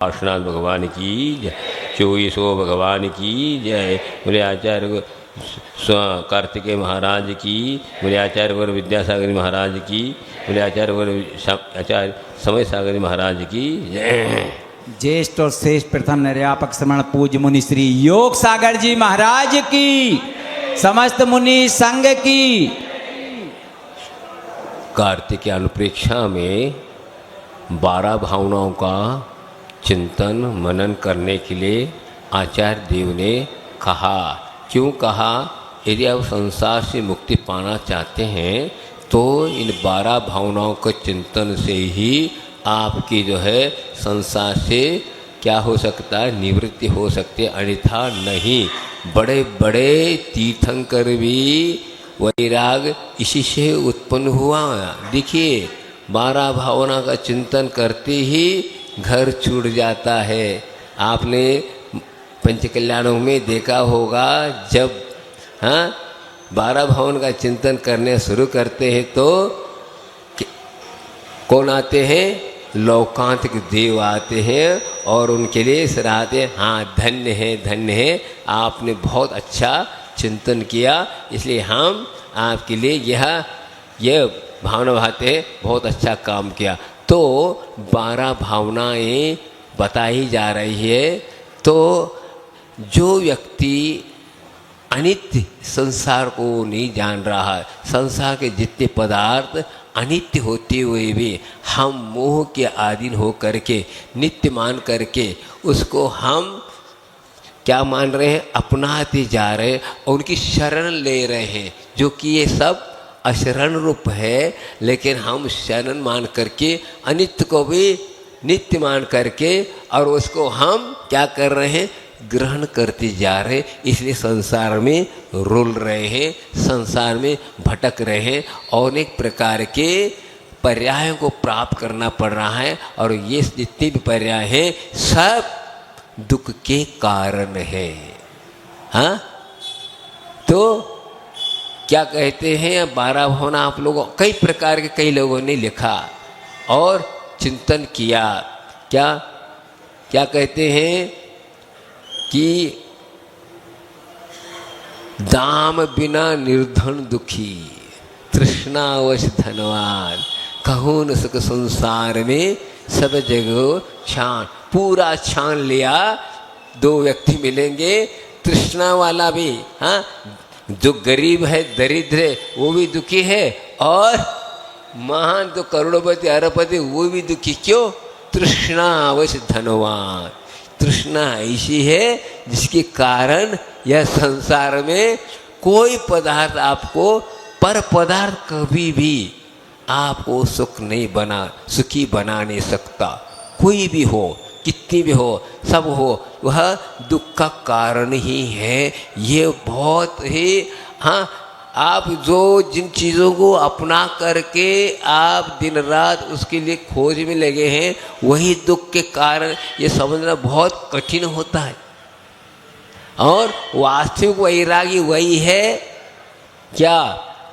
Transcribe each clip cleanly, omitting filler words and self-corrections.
काशीनाथ भगवान की जय, 2400 भगवान की जय। बोले आचार्य कार्तिकेय महाराज की, बोले आचार्य वर विद्यासागर महाराज की, बोले आचार्य वर आचार्य समय सागर महाराज की जय। ज्येष्ठ और श्रेष्ठ प्रथम निर्यापक श्रमण पूज्य मुनि श्री योग सागर जी महाराज की, समस्त मुनि संघ की। कार्तिक की अनुप्रेक्षा में 12 भावनाओं का चिंतन मनन करने के लिए आचार्य देव ने कहा। क्यों कहा? यदि आप संसार से मुक्ति पाना चाहते हैं तो इन 12 भावनाओं के चिंतन से ही आपकी जो है संसार से क्या हो सकता है, निवृत्ति हो सकती है, अन्यथा नहीं। बड़े बड़े तीर्थंकर भी वैराग इसी से उत्पन्न हुआ। देखिए 12 भावना का चिंतन करते ही घर छूट जाता है। आपने पंचकल्याणों में देखा होगा, जब 12 भावन का चिंतन करने शुरू करते हैं तो कौन आते हैं? लौकांतिक देव आते हैं और उनके लिए सराहते हैं, हाँ धन्य है धन्य है, आपने बहुत अच्छा चिंतन किया, इसलिए हम आपके लिए यह भावना भाते हैं, बहुत अच्छा काम किया। तो 12 भावनाएं बताई जा रही है। तो जो व्यक्ति अनित्य संसार को नहीं जान रहा है, संसार के जितने पदार्थ अनित्य होते हुए भी हम मोह के अधीन हो करके नित्य मान करके उसको हम क्या मान रहे हैं? अपनाते जा रहे हैं और उनकी शरण ले रहे हैं, जो कि ये सब अशरण रूप है। लेकिन हम शरण मान करके अनित्य को भी नित्य मान करके और उसको हम क्या कर रहे हैं? ग्रहण करते जा रहे। इसलिए संसार में रुल रहे हैं, संसार में भटक रहे हैं और अनेक प्रकार के पर्यायों को प्राप्त करना पड़ रहा है। और ये जितने भी पर्याय हैं सब दुख के कारण है। हाँ, तो क्या कहते हैं? 12 भावना आप लोगों कई प्रकार के कई लोगों ने लिखा और चिंतन किया। क्या क्या कहते हैं कि दाम बिना निर्धन दुखी, तृष्णावश धनवान, कहूँ न सुख संसार में सब जगह छान। पूरा छान लिया। 2 व्यक्ति मिलेंगे, तृष्णा वाला भी, हाँ, जो गरीब है दरिद्र है वो भी दुखी है, और महान तो करोड़पति अरबपति वो भी दुखी। क्यों? तृष्णा अवश्य धनवान। तृष्णा ऐसी है जिसके कारण यह संसार में कोई पदार्थ आपको, पर पदार्थ कभी भी आपको सुखी बना नहीं सकता। कोई भी हो, कितनी भी हो, सब हो, वह दुख का कारण ही है। ये बहुत ही, हाँ, आप जो जिन चीज़ों को अपना करके आप दिन रात उसके लिए खोज में लगे हैं, वही दुख के कारण, ये समझना बहुत कठिन होता है। और वास्तविक वैरागी वही है। क्या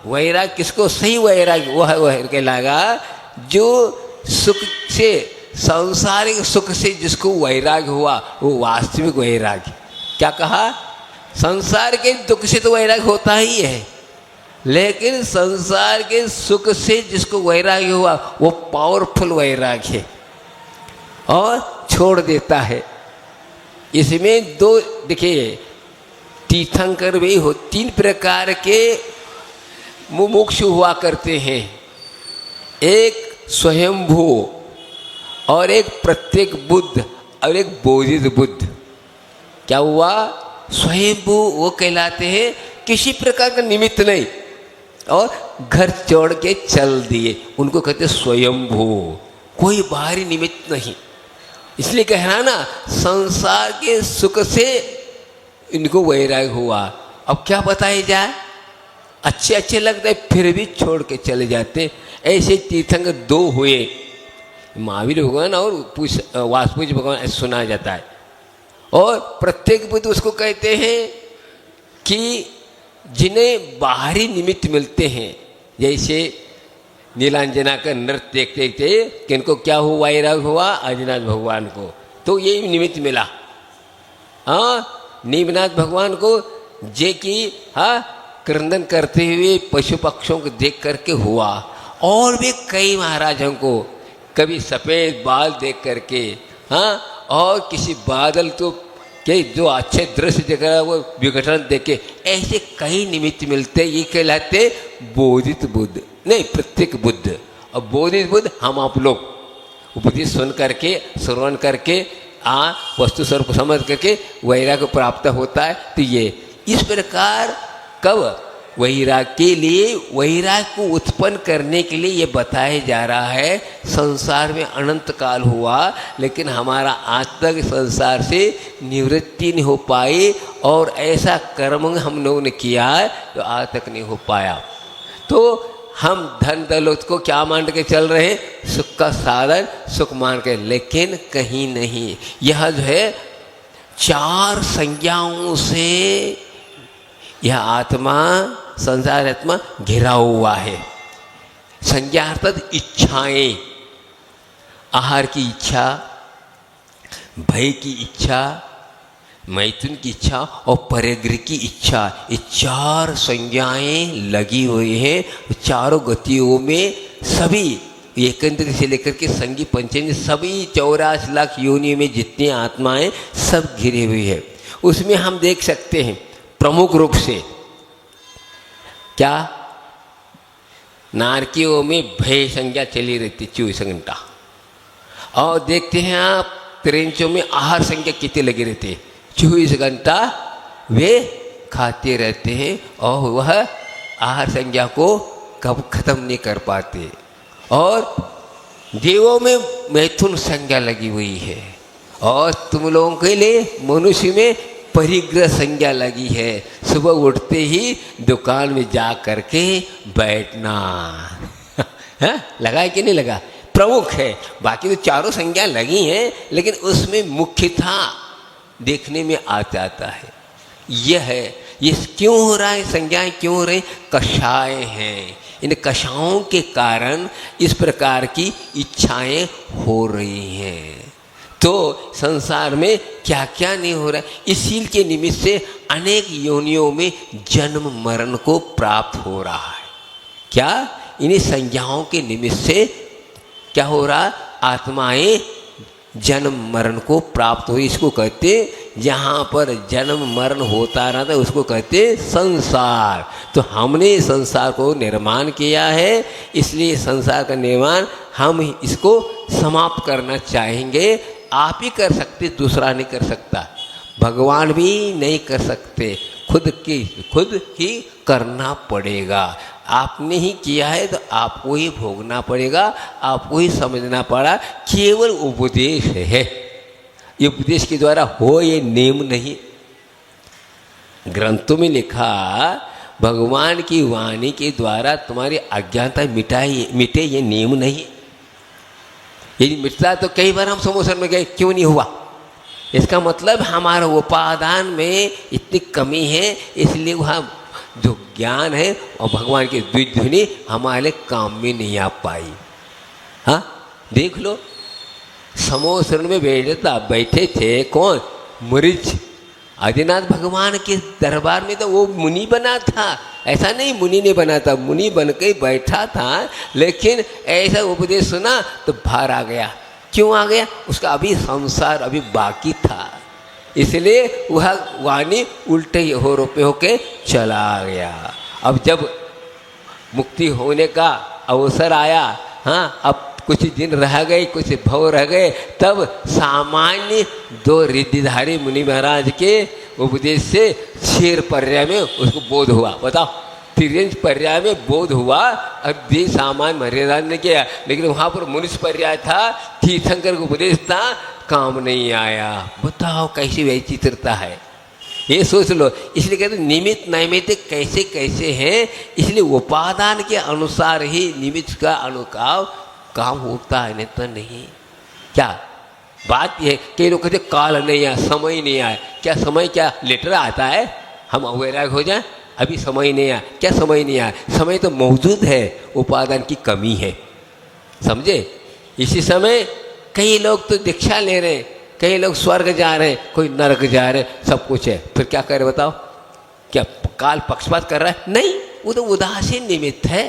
वैराग किसको? सही वैरागी वह कहलाएगा जो सुख से, सांसारिक सुख से जिसको वैराग हुआ, वो वास्तविक वैराग। क्या कहा? संसार के दुख से तो वैराग होता ही है, लेकिन संसार के सुख से जिसको वैराग्य हुआ वो पावरफुल वैराग्य है और छोड़ देता है। इसमें 2 देखिए तीर्थंकर भी हो, 3 प्रकार के मुमुक्षु हुआ करते हैं। एक स्वयंभू और एक प्रत्येक बुद्ध और एक बोधित बुद्ध। क्या हुआ? स्वयंभू वो कहलाते हैं किसी प्रकार का निमित्त नहीं और घर छोड़ के चल दिए, उनको कहते स्वयंभू, कोई बाहरी निमित्त नहीं। इसलिए कहना ना, संसार के सुख से इनको वैराग हुआ। अब क्या बताया जाए? अच्छे लगते फिर भी छोड़ के चले जाते। ऐसे तीर्थंकर 2 हुए, महावीर भगवान और वासुदेव भगवान, ऐसा सुना जाता है। और प्रत्येक बुद्ध उसको कहते हैं कि जिन्हें बाहरी निमित्त मिलते हैं, जैसे नीलांजना का नृत्य देखते देखते किनको क्या हुआ? वैराग हुआ? अजनाथ भगवान को। तो ये निमित्त मिला। हाँ, नीमनाथ भगवान को जे कि क्रंदन करते हुए पशु पक्षियों को देख करके हुआ, और भी कई महाराजों को कभी सफ़ेद बाल देख करके, और किसी बादल तो के जो अच्छे दृश्य देख रहा है वो विघटन देखे, ऐसे कई निमित्त मिलते। ये कहलाते बोधित बुद्ध, नहीं प्रत्येक बुद्ध। और बोधित बुद्ध हम आप लोग उपदेश सुन करके, श्रवण करके, वस्तु स्वरूप समझ करके वैराग्य प्राप्त होता है। तो ये इस प्रकार कब वैराग्य के लिए, वैराग्य को उत्पन्न करने के लिए ये बताया जा रहा है। संसार में अनंत काल हुआ, लेकिन हमारा आज तक संसार से निवृत्ति नहीं हो पाई, और ऐसा कर्म हम लोगों ने किया है तो आज तक नहीं हो पाया। तो हम धन दौलत को क्या मान के चल रहे हैं? सुख का साधन, सुख मान के, लेकिन कहीं नहीं। यह जो है 4 संज्ञाओं से यह आत्मा, संसार आत्मा घिरा हुआ है। संज्ञा अर्थात इच्छाएं, आहार की इच्छा, भय की इच्छा, मैथुन की इच्छा और परिग्रह की इच्छा, ये 4 संज्ञाएं लगी हुई हैं। चारों गतियों में सभी एकंद्र से लेकर के संगी पंचेंद्र, सभी 84 लाख योनियों में जितनी आत्माएं सब घिरी हुई है। उसमें हम देख सकते हैं प्रमुख रूप से क्या, नारकियों में भय संज्ञा चली रहती 24 घंटा, और देखते हैं आप त्रिंचों में आहार संज्ञा कितनी लगी रहती है। 24 घंटा वे खाते रहते हैं, और वह आहार संज्ञा को कब खत्म नहीं कर पाते। और देवों में मैथुन संज्ञा लगी हुई है, और तुम लोगों के लिए मनुष्य में परिग्रह संज्ञा लगी है। सुबह उठते ही दुकान में जा करके बैठना है, लगा है कि नहीं लगा? प्रमुख है। बाकी तो चारों संज्ञा लगी हैं, लेकिन उसमें मुख्य था देखने में आ जाता है। यह है, ये क्यों हो रहा है? संज्ञाएं क्यों हो रही? कषाय हैं। इन कषायों के कारण इस प्रकार की इच्छाएं हो रही हैं। तो संसार में क्या क्या नहीं हो रहा है, इसी के निमित्त से अनेक योनियों में जन्म मरण को प्राप्त हो रहा है। क्या? इन्हीं संज्ञाओं के निमित्त से क्या हो रहा? आत्माएं जन्म मरण को प्राप्त हुई। इसको कहते, जहाँ पर जन्म मरण होता रहता है उसको कहते संसार। तो हमने संसार को निर्माण किया है, इसलिए संसार का निर्माण हम इसको समाप्त करना चाहेंगे। आप ही कर सकते, दूसरा नहीं कर सकता। भगवान भी नहीं कर सकते, खुद ही करना पड़ेगा। आपने ही किया है तो आपको ही भोगना पड़ेगा, आपको ही समझना पड़ा। केवल उपदेश है, ये उपदेश के द्वारा हो, ये नियम नहीं। ग्रंथों में लिखा, भगवान की वाणी के द्वारा तुम्हारी अज्ञानता मिटे, ये नियम नहीं। यदि मिटता तो कई बार हम समोसन में गए, क्यों नहीं हुआ? इसका मतलब हमारा उपादान में इतनी कमी है, इसलिए वहाँ जो ज्ञान है और भगवान की द्विध्वनि हमारे काम में नहीं आ पाई। हाँ, देख लो, समोसन में बैठे थे कौन? मरीच। आदिनाथ भगवान के दरबार में तो वो मुनि बना था, ऐसा नहीं मुनि नहीं बना था, मुनि बन के बैठा था। लेकिन ऐसा उपदेश सुना तो बाहर आ गया। क्यों आ गया? उसका अभी संसार अभी बाकी था, इसलिए वह वाणी उल्टे हो रूपे होके चला गया। अब जब मुक्ति होने का अवसर आया, हाँ, अब कुछ दिन रह गए, कुछ भव रह गए, तब सामान्य 2 रिद्धिधारी मुनि महाराज के उपदेश से क्षीर पर्याय में उसको बोध हुआ। बताओ, तिरंज पर्याय में बोध हुआ, अब भी सामान्य मर्यादा ने किया। लेकिन वहाँ पर मनुष्य पर्याय था, तीर्थंकर का उपदेश था, काम नहीं आया। बताओ कैसी वैचित्रता है, ये सोच लो। इसलिए कहते निमित्त नैमित्तिक कैसे कैसे हैं, इसलिए उपादान के अनुसार ही निमित्त का अनुकाव काम होता है, नहीं तो नहीं। क्या बात यह है, कई लोग कहते काल नहीं आया, समय नहीं आया। क्या समय क्या लेटर आता है हम अवैराग हो जाए? अभी समय नहीं आया। क्या समय नहीं आया? समय तो मौजूद है, उपादान की कमी है, समझे? इसी समय कई लोग तो दीक्षा ले रहे हैं, कई लोग स्वर्ग जा रहे हैं, कोई नरक जा रहे हैं, सब कुछ है, फिर क्या करे बताओ? क्या काल पक्षपात कर रहा है? नहीं, वो तो उदासीन निमित्त है,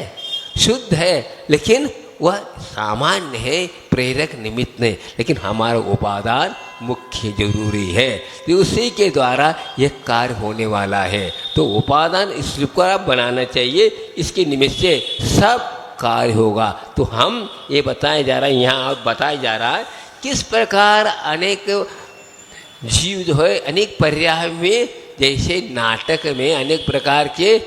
शुद्ध है, लेकिन वह सामान्य है, प्रेरक निमित्त नहीं। लेकिन हमारा उपादान मुख्य जरूरी है, तो उसी के द्वारा यह कार्य होने वाला है। तो उपादान इस प्रकार बनाना चाहिए, इसके निमित्त से सब कार्य होगा। तो हम ये बताया जा रहा है, यहाँ बताया जा रहा है किस प्रकार अनेक जीव जो है अनेक पर्याय में, जैसे नाटक में अनेक प्रकार के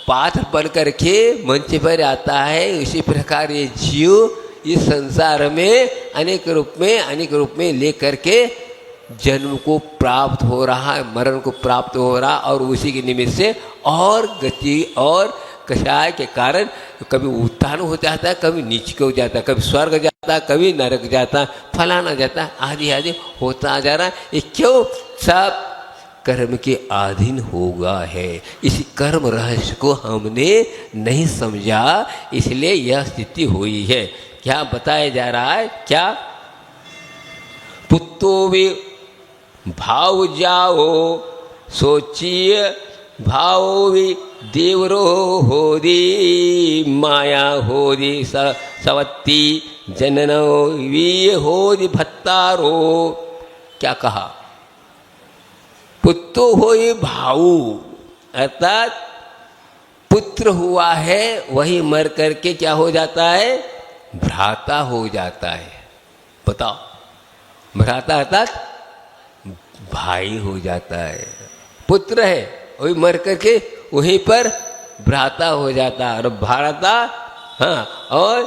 पात्र बन करके मंच पर आता है, उसी प्रकार ये जीव इस संसार में अनेक रूप में ले करके जन्म को प्राप्त हो रहा है, मरण को प्राप्त हो रहा, और उसी के निमित्त से और गति और कषाय के कारण कभी उत्थान हो जाता है, कभी नीचे हो जाता है, कभी स्वर्ग जाता है, कभी नरक जाता है, फलाना जाता है, आदि आदि होता जा रहा है। ये क्यों? सब कर्म के अधीन होगा है। इसी कर्म रहस्य को हमने नहीं समझा, इसलिए यह स्थिति हुई है। क्या बताया जा रहा है? क्या? पुत्तो वे भाव जाओ सोचिए, भाव भी देवरो हो दी, माया हो दी सवत्ती, जननो वी हो दी भत्तारो। क्या कहा? पुत्रो हो ये भाऊ, अर्थात पुत्र हुआ है वही मर करके क्या हो जाता है? भ्राता हो जाता है। बताओ, भ्राता अर्थात भाई हो जाता है। पुत्र है वही मर करके वहीं पर भ्राता हो जाता है, और भ्राता और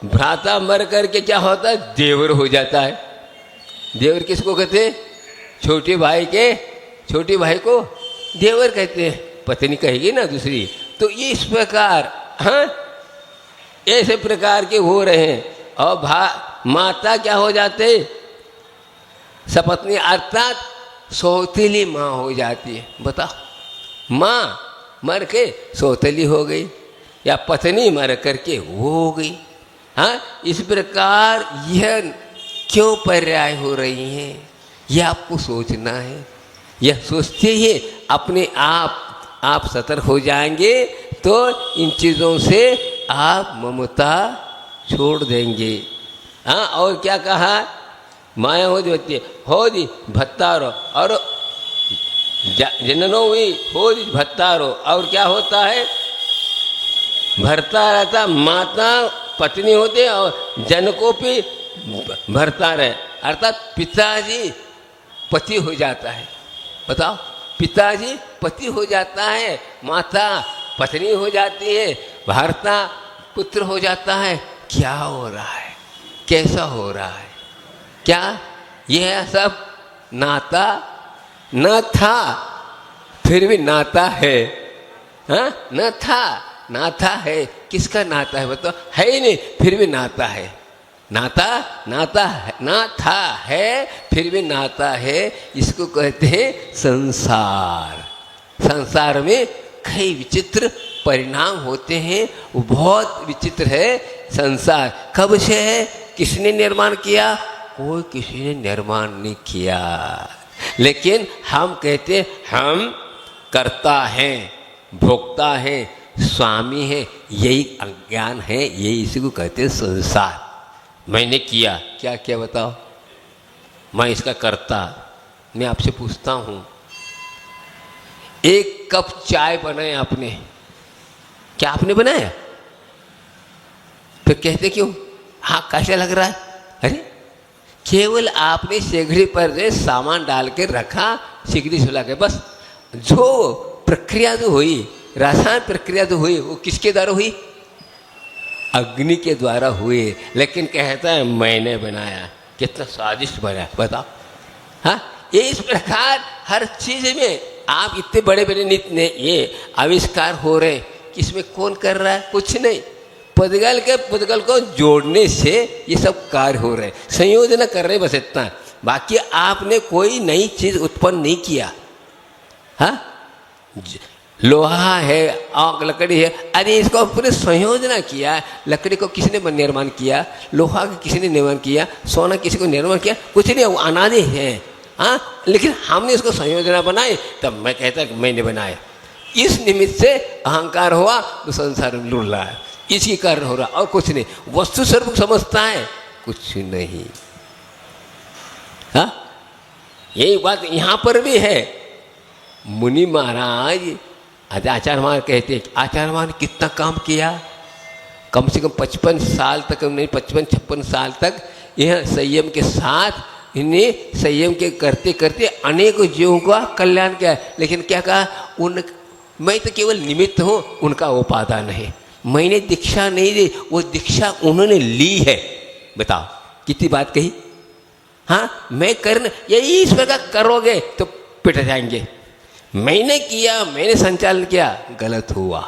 भ्राता मर करके क्या होता है? देवर हो जाता है। देवर किसको कहते हैं? छोटे भाई को देवर कहते हैं, पत्नी कहेगी ना दूसरी। तो ये इस प्रकार ऐसे प्रकार के हो रहे हैं। और माता क्या हो जाते? सपत्नी अर्थात सौतेली माँ हो जाती है। बताओ, माँ मर के सौतेली हो गई, या पत्नी मर करके वो हो गई। इस प्रकार यह क्यों पर्याय हो रही हैं, यह आपको सोचना है। यह सोचते ही अपने आप सतर्क हो जाएंगे, तो इन चीज़ों से आप ममता छोड़ देंगे। और क्या कहा? माया हो दी भत्तारो, और जननो हुई हो दी भत्तारो। और क्या होता है? भरता रहता, माता पत्नी होते और जन को भी भरता रहे, अर्थात पिताजी पति हो जाता है। बताओ, पिताजी पति हो जाता है, माता पत्नी हो जाती है, भरता पुत्र हो जाता है। क्या हो रहा है? कैसा हो रहा है? क्या यह सब नाता न था, फिर भी नाता है? न था, नाता है। किसका नाता है बताओ? है ही नहीं, फिर भी नाता है। नाता है, ना था है, फिर भी नाता है। इसको कहते हैं संसार। संसार में कई विचित्र परिणाम होते हैं, वो बहुत विचित्र है संसार। कब से है? किसने निर्माण किया? कोई किसी ने निर्माण नहीं किया, लेकिन हम कहते हैं हम कर्ता हैं, भोक्ता हैं, स्वामी हैं। यही अज्ञान है, यही इसी को कहते हैं संसार। मैंने किया, क्या किया बताओ? मैं इसका कर्ता। मैं आपसे पूछता हूँ, एक कप चाय बनाया आपने, क्या आपने बनाया? फिर कहते क्यों? कैसा लग रहा है? अरे केवल आपने सिगड़ी पर जो सामान डाल के रखा, सिगड़ी सुला के, बस। जो प्रक्रिया जो हुई, रसायन प्रक्रिया जो हुई, वो किसके द्वारा हुई? अग्नि के द्वारा हुए। लेकिन कहता है मैंने बनाया, कितना स्वादिष्ट बना, बताओ। ये इस प्रकार हर चीज में आप इतने बड़े बड़े नित्य ये आविष्कार हो रहे, किसमें कौन कर रहा है? कुछ नहीं। पुद्गल को जोड़ने से ये सब कार्य हो रहे, संयोजन कर रहे, बस इतना। बाकी आपने कोई नई चीज उत्पन्न नहीं किया। लोहा है और लकड़ी है, अरे इसको पूरे संयोजना किया। लकड़ी को किसने निर्माण किया, लोहा का किसने निर्माण किया, सोना किसी को निर्माण किया, कुछ नहीं, वो अनादि है। हाँ, लेकिन हमने इसको संयोजना बनाई, तब मैं कहता कि मैंने बनाया। इस निमित्त से अहंकार हुआ तो संसार में लुढ़ रहा है, इसी कारण हो रहा, और कुछ नहीं। वस्तु स्वरूप समझता है, कुछ नहीं। हाँ, यही बात यहाँ पर भी है। मुनि महाराज आचार्य महाराज कहते हैं, आचार्य महाराज ने कितना काम किया, कम से कम 55 साल तक, नहीं 55-56 साल तक यह संयम के साथ, इन्हें संयम के करते करते अनेकों जीवों का कल्याण किया। लेकिन क्या कहा, मैं तो केवल निमित्त हूँ, उनका उपादान है। मैंने दीक्षा नहीं दी, वो दीक्षा उन्होंने ली है। बताओ कितनी बात कही। हाँ, मैं करना, यही इस प्रकार करोगे तो पिट जाएंगे। मैंने किया, मैंने संचालन किया, गलत हुआ,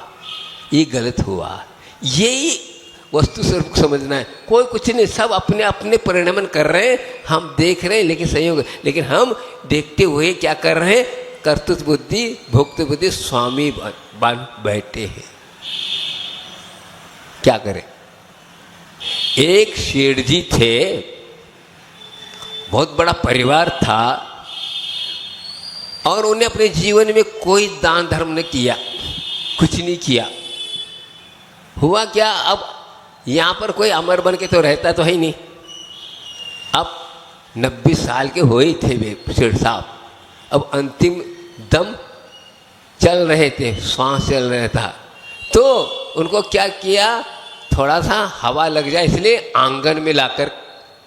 ये गलत हुआ। यही वस्तु स्वरूप समझना है। कोई कुछ नहीं, सब अपने अपने परिणाम कर रहे हैं, हम देख रहे हैं, लेकिन संयोग, लेकिन हम देखते हुए क्या कर रहे हैं, कर्तृत्व बुद्धि, भोक्तृ बुद्धि स्वामी बन बैठे हैं। क्या करें। एक शेठ जी थे, बहुत बड़ा परिवार था, और उन्हें अपने जीवन में कोई दान धर्म नहीं किया, कुछ नहीं किया। हुआ क्या, अब यहाँ पर कोई अमर बन के तो रहता तो है ही नहीं। अब 90 साल के हो ही थे वे शेठ साहब, अब अंतिम दम चल रहे थे, श्वास चल रहा था। तो उनको क्या किया, थोड़ा सा हवा लग जाए इसलिए आंगन में लाकर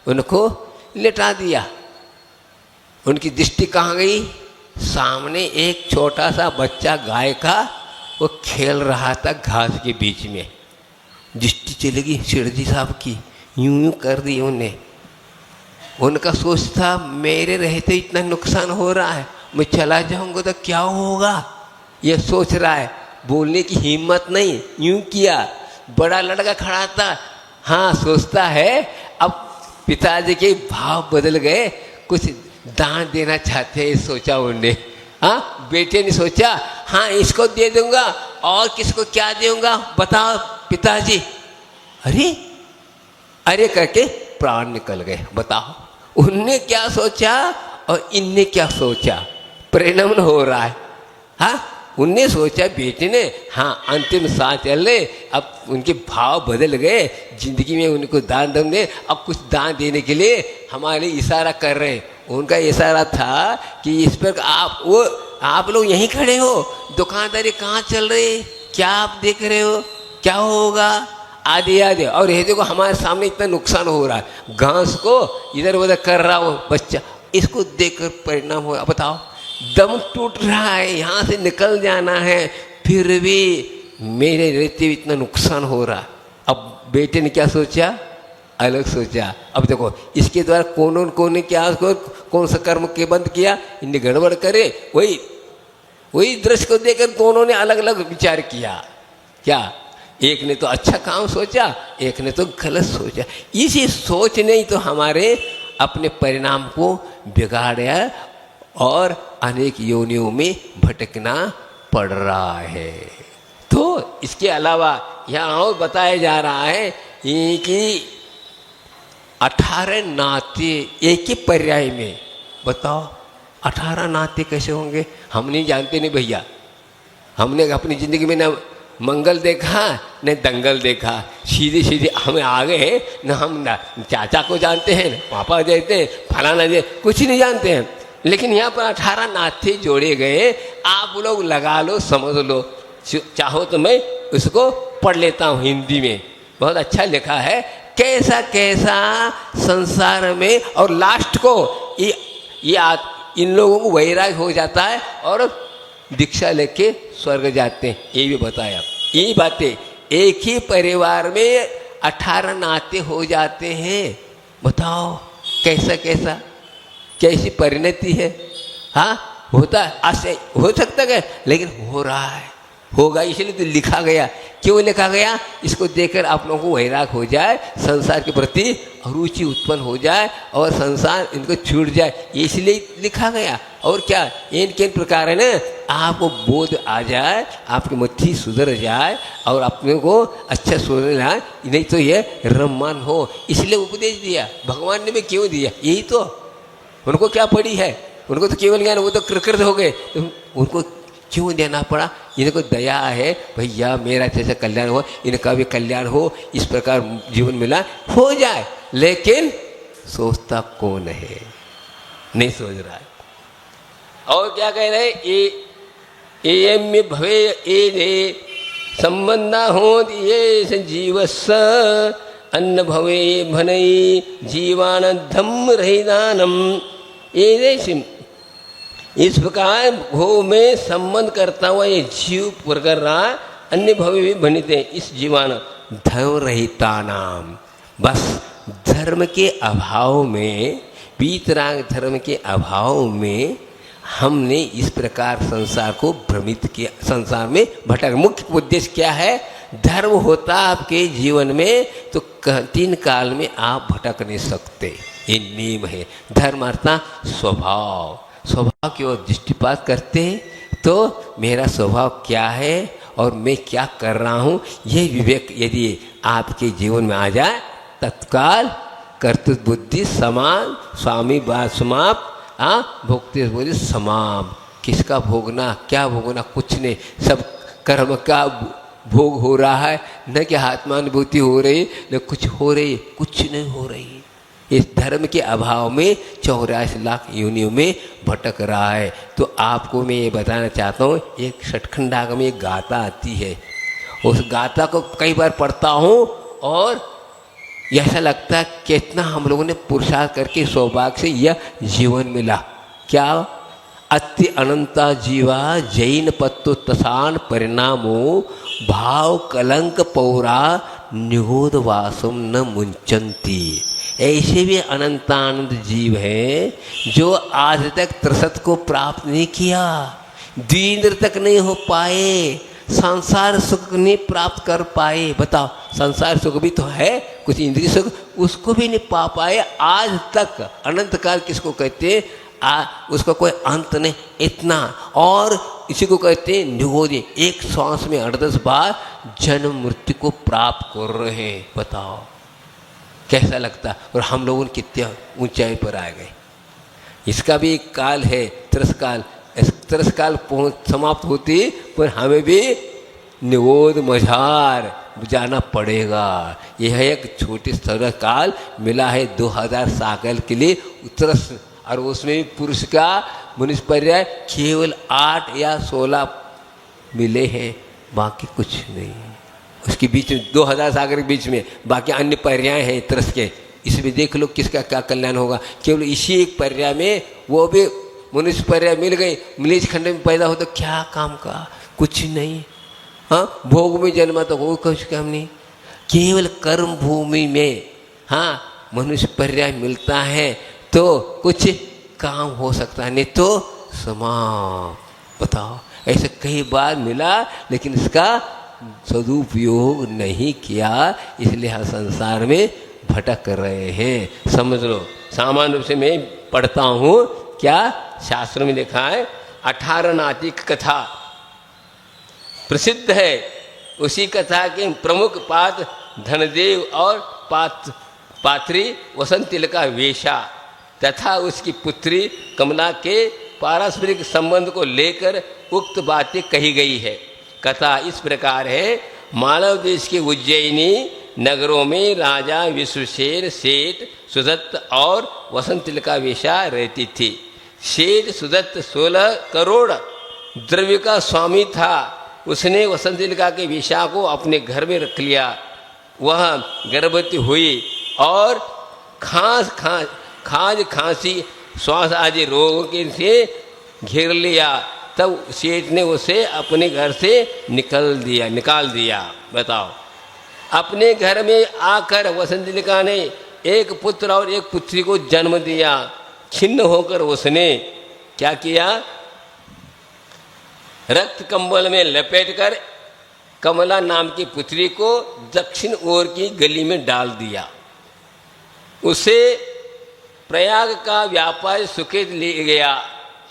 उनको लेटा दिया। उनकी दृष्टि कहाँ गई, सामने एक छोटा सा बच्चा गाय का वो खेल रहा था घास के बीच में। दृष्टि चलेगी शेठ जी साहब की, यूं यूं कर दी उन्हें। उनका सोच था मेरे रहते इतना नुकसान हो रहा है, मैं चला जाऊंगा तो क्या होगा, ये सोच रहा है। बोलने की हिम्मत नहीं, यूं किया। बड़ा लड़का खड़ा था, हाँ सोचता है। अब पिताजी के भाव बदल गए, कुछ दान देना चाहते हैं सोचा उन्हें। हाँ, बेटे ने सोचा हाँ इसको दे दूंगा, और किसको क्या दूंगा बताओ पिताजी। अरे अरे करके प्राण निकल गए। बताओ उनने क्या सोचा और इनने क्या सोचा, परिणाम हो रहा है। हाँ, उनने सोचा बेटे ने हाँ अंतिम सांस चल रहे, अब उनके भाव बदल गए, जिंदगी में उनको दान दम दे, अब कुछ दान देने के लिए हमारे लिए इशारा कर रहे हैं। उनका इशारा था कि इस पर आप लोग यहीं खड़े हो, दुकानदारी कहाँ चल रही, क्या आप देख रहे हो, क्या होगा, आदि आदि। और ये देखो हमारे सामने इतना नुकसान हो रहा है, घास को इधर उधर कर रहा हो बच्चा, इसको देखकर परिणाम हो। बताओ दम टूट रहा है, यहाँ से निकल जाना है, फिर भी मेरे रहते हुए इतना नुकसान हो रहा। अब बेटे ने क्या सोचा, अलग सोचा। अब देखो इसके द्वारा कौन ने क्या कौन सा कर्म के बंद किया, इन्हें गड़बड़ करे, वही दृश्य को देखकर दोनों ने अलग अलग विचार किया। क्या, एक ने तो अच्छा काम सोचा, एक ने तो गलत सोचा। इसी सोच ने ही तो हमारे अपने परिणाम को बिगाड़ा और अनेक योनियों में भटकना पड़ रहा है। तो इसके अलावा यहाँ और बताया जा रहा है कि 18 नाते एक ही पर्याय में। बताओ 18 नाते कैसे होंगे, हम नहीं जानते नहीं भैया। हमने अपनी ज़िंदगी में न मंगल देखा न दंगल देखा, सीधे सीधे हमें आ गए, न हम चाचा को जानते हैं, न पापा जानते हैं, फलाना दे कुछ नहीं जानते हैं। लेकिन यहाँ पर 18 नाते जोड़े गए, आप लोग लगा लो, समझ लो। चाहो तो मैं उसको पढ़ लेता हूँ हिंदी में, बहुत अच्छा लिखा है। कैसा कैसा संसार में, और लास्ट को इन लोगों को वैराग हो जाता है और दीक्षा लेके स्वर्ग जाते हैं, ये भी बताया। यही बातें, एक ही परिवार में 18 नाते हो जाते हैं। बताओ कैसा कैसा, कैसी परिणति है। हाँ, होता है, ऐसे हो सकता है, लेकिन हो रहा है। होगा, इसलिए तो लिखा गया। क्यों लिखा गया? इसको देखकर आप लोगों को वैराग हो जाए, संसार के प्रति अरुचि उत्पन्न हो जाए और संसार इनको छूट जाए, इसलिए लिखा गया। और क्या इनके प्रकार है ना, आपको बोध आ जाए, आपकी मट्ठी सुधर जाए और अपने को अच्छा सुधर जाए, नहीं तो ये रममान हो, इसलिए उपदेश दिया भगवान ने भी। क्यों दिया? यही तो, उनको क्या पड़ी है, उनको तो केवल ज्ञान, वो तो कृकृत हो गए, तो उनको क्यों देना पड़ा? इनको दया है, भैया मेरा जैसा कल्याण हो, इनका भी कल्याण हो, इस प्रकार जीवन मिला हो जाए। लेकिन सोचता कौन है? नहीं सोच रहा है। और क्या कह रहे? ये में भवे ये संबंधा हो ये जीवस अन्न भवे भनई जीवान धम्म रहिदानम। ये इस प्रकार भोग में संबंध करता हुआ ये जीव पर कर रहा, अन्य भवे भी बनिते इस जीवान धर्म रहिता नाम। बस धर्म के अभाव में, वीतराग धर्म के अभाव में हमने इस प्रकार संसार को भ्रमित किया, संसार में भटक। मुख्य उद्देश्य क्या है? धर्म होता आपके जीवन में तो 3 काल में आप भटक नहीं सकते, ये नियम है। धर्म अर्थात स्वभाव, स्वभाव की ओर दृष्टिपात करते हैं तो मेरा स्वभाव क्या है और मैं क्या कर रहा हूँ, ये विवेक यदि आपके जीवन में आ जाए, तत्काल कर्तव्य बुद्धि समान स्वामी बात समाप्त, भोक्ति बुद्धि समाप्त। किसका भोगना, क्या भोगना? कुछ नहीं, सब कर्म का भोग हो रहा है, न कि आत्मानुभूति हो रही, न कुछ हो रही, कुछ नहीं हो रही। इस धर्म के अभाव में 84 लाख योनियों में भटक रहा है। तो आपको मैं ये बताना चाहता हूँ, एक षटखंडाग में एक गाथा आती है, उस गाथा को कई बार पढ़ता हूँ और ऐसा लगता है कितना हम लोगों ने पुरुषार्थ करके सौभाग्य से यह जीवन मिला। क्या? अति अनंता जीवा जैन पत्तो तसान परिणामो भाव कलंक पौरा निगोद वासम न मुंचंती। ऐसे भी अनंतानंद जीव हैं जो आज तक त्रिसत को प्राप्त नहीं किया, द्विंद्र तक नहीं हो पाए, संसार सुख नहीं प्राप्त कर पाए। बताओ, संसार सुख भी तो है, कुछ इंद्रिय सुख, उसको भी नहीं पा पाए आज तक। अनंत काल किसको कहते हैं? उसका कोई अंत नहीं, इतना। और इसी को कहते हैं निगोदी, एक श्वास में 8-10 बार जन्म मृत्यु को प्राप्त कर रहे हैं। बताओ कैसा लगता? और हम लोगों ने कितने ऊंचाई पर आ गए। इसका भी एक काल है, तिरस्काल। तिरस्काल समाप्त होती, पर हमें भी निगोद मझार जाना पड़ेगा। यह एक छोटी सरल काल मिला है 2000 साल के लिए उत्तरस, और उसमें भी पुरुष का मनुष्य पर्याय केवल 8 या 16 मिले हैं, बाकी कुछ नहीं। उसके बीच में 2000 सागर के बीच में बाकी अन्य पर्याय हैं तरस के, इसमें देख लो किसका क्या कल्याण होगा। केवल इसी एक पर्याय में, वो भी मनुष्य पर्याय मिल गई, मलेच खंड में पैदा हो तो क्या काम का? कुछ नहीं। हाँ, भोग में जन्मा तो वो कुछ काम नहीं। केवल कर्म भूमि में मनुष्य पर्याय मिलता है तो कुछ काम हो सकता है, नहीं तो समाप्त। बताओ, ऐसे कई बार मिला लेकिन इसका सदुपयोग नहीं किया, इसलिए हम संसार में भटक रहे हैं। समझ लो, सामान्य रूप से मैं पढ़ता हूँ, क्या शास्त्र में लिखा है, 18 नाती कथा प्रसिद्ध है। उसी कथा के प्रमुख पात्र धनदेव और पात्री वसंतिल का वेशा तथा उसकी पुत्री कमला के पारस्परिक संबंध को लेकर उक्त बातें कही गई है। कथा इस प्रकार है। मालव देश के उज्जैनी नगरों में राजा विश्वसेन, सेठ सुदत्त और वसंतिल का वेशा रहती थी। सेठ सुदत्त 16 करोड़ द्रव्य का स्वामी था। उसने वसंतिलिका के वेशा को अपने घर में रख लिया। वह गर्भवती हुई और खांज खांसी श्वास आदि रोग के से घेर लिया। तब सेठ ने उसे अपने घर से निकाल दिया। बताओ, अपने घर में आकर वसंतिलिका ने एक पुत्र और एक पुत्री को जन्म दिया। छिन्न होकर उसने क्या किया? रक्त कंबल में लपेटकर कमला नाम की पुत्री को दक्षिण ओर की गली में डाल दिया। उसे प्रयाग का व्यापारी सुकेत ले गया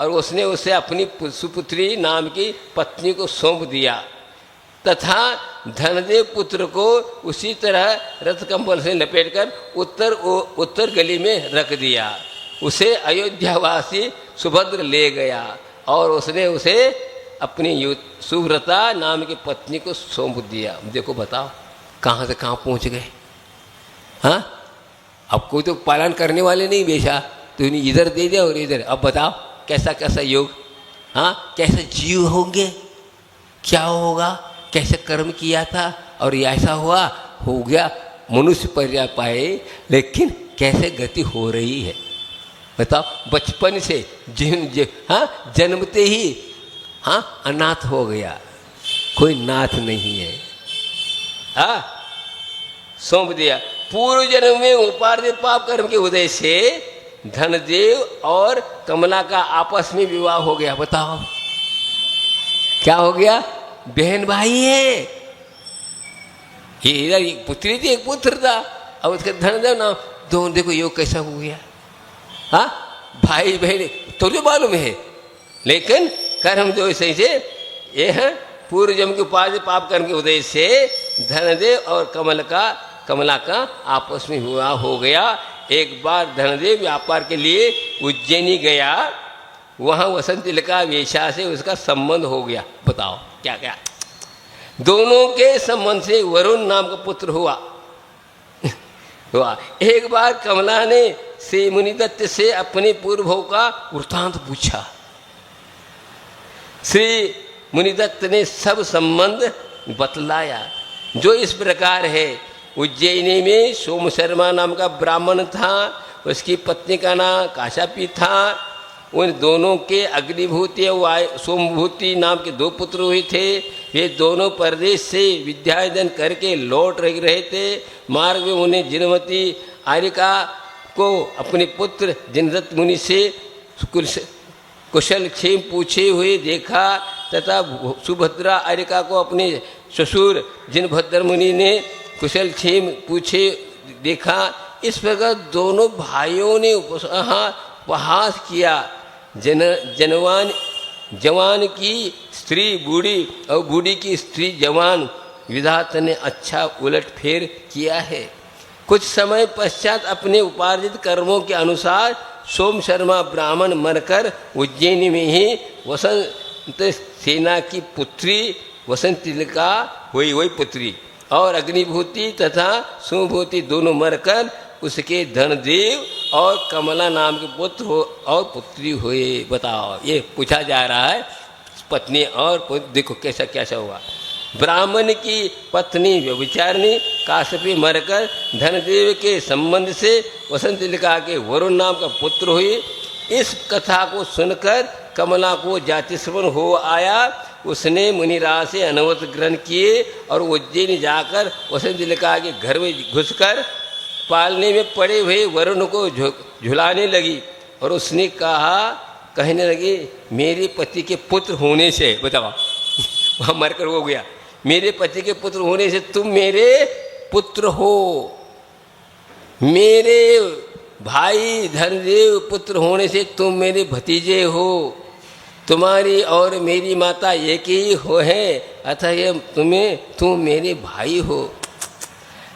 और उसने उसे अपनी सुपुत्री नाम की पत्नी को सौंप दिया तथा धनदेव पुत्र को उसी तरह रथ कंबल से लपेटकर उत्तर गली में रख दिया। उसे अयोध्यावासी सुभद्र ले गया और उसने उसे अपनी सुव्रता नाम की पत्नी को सौंप दिया। देखो बताओ कहाँ से कहाँ पहुँच गए। हाँ, अब कोई तो पालन करने वाले नहीं बेचा, तो इन्हें इधर दे दिया और इधर। अब बताओ कैसा कैसा योग, हाँ कैसे जीव होंगे, क्या होगा, कैसे कर्म किया था और ये ऐसा हुआ हो गया। मनुष्य पर्याय पाए, लेकिन कैसे गति हो रही है बताओ। बचपन से हाँ जन्मते ही हाँ अनाथ हो गया, कोई नाथ नहीं है। हाँ सौंप दिया। पूर्व जन्म में उपार्जित पाप कर्म के उदय से धनदेव और कमला का आपस में विवाह हो गया। बताओ क्या हो गया, बहन भाई है। ये इधर एक पुत्री थी एक पुत्र था, अब उसका धनदेव नाम, दोनों देखो योग कैसा हो गया। हाँ भाई बहन तो जो मालूम है, लेकिन कर्म जो सही से ये है पूर्व जन्म के उपार्जित पाप कर्म के उदय से धनदेव और कमला का आपस में विवाह हो गया। एक बार धनदेव व्यापार के लिए उज्जैनी गया, वहाँ वसंतिलिका वेश्या से उसका संबंध हो गया। बताओ क्या क्या, दोनों के संबंध से वरुण नाम का पुत्र हुआ। एक बार कमला ने से मुनिदत्त से अपने पूर्व भव का वृत्तांत पूछा। श्री मुनिदत्त ने सब संबंध बतलाया, जो इस प्रकार है। उज्जैनी में सोम शर्मा नाम का ब्राह्मण था, उसकी पत्नी का नाम काशापी था। उन दोनों के अग्निभूति और सोमभूति नाम के 2 पुत्र हुए थे। वे दोनों परदेश से विद्यार्जन करके लौट रहे थे। मार्ग में उन्हें जिनवती आर्यका को अपने पुत्र जिनदत्त मुनि से कुशल क्षेम पूछे हुए देखा तथा सुभद्रा आर्यका को अपने ससुर जिनभद्र मुनि ने कुशल क्षेम पूछे देखा। इस प्रकार दोनों भाइयों ने उपहास किया। जवान की स्त्री बूढ़ी और बूढ़ी की स्त्री जवान, विधाता ने अच्छा उलटफेर किया है। कुछ समय पश्चात अपने उपार्जित कर्मों के अनुसार सोम शर्मा ब्राह्मण मरकर उज्जैन में ही वसंत सेना की पुत्री वसंतिलिका हुई, वही पुत्री, और अग्निभूति तथा सोमभूति दोनों मरकर उसके धनदेव और कमला नाम के पुत्र हो और पुत्री हुए। बताओ ये पूछा जा रहा है पत्नी और देखो कैसा कैसा हुआ। ब्राह्मण की पत्नी व्यभिचारिणी काश्यपी मरकर धनदेव के संबंध से वसंतिलिका के वरुण नाम का पुत्र हुई। इस कथा को सुनकर कमला को जातिस्मरण हो आया। उसने मुनिराज से अनुमति ग्रहण किए और उज्जैन जाकर वसंतिलिका के घर में घुसकर पालने में पड़े हुए वरुण को झुलाने लगी और उसने कहने लगी, मेरे पति के पुत्र होने से, बताओ वहाँ मरकर हो गया, मेरे पति के पुत्र होने से तुम मेरे पुत्र हो, मेरे भाई धनदेव पुत्र होने से तुम मेरे भतीजे हो, तुम्हारी और मेरी माता एक ही हो है, अतः ये तुम मेरे भाई हो।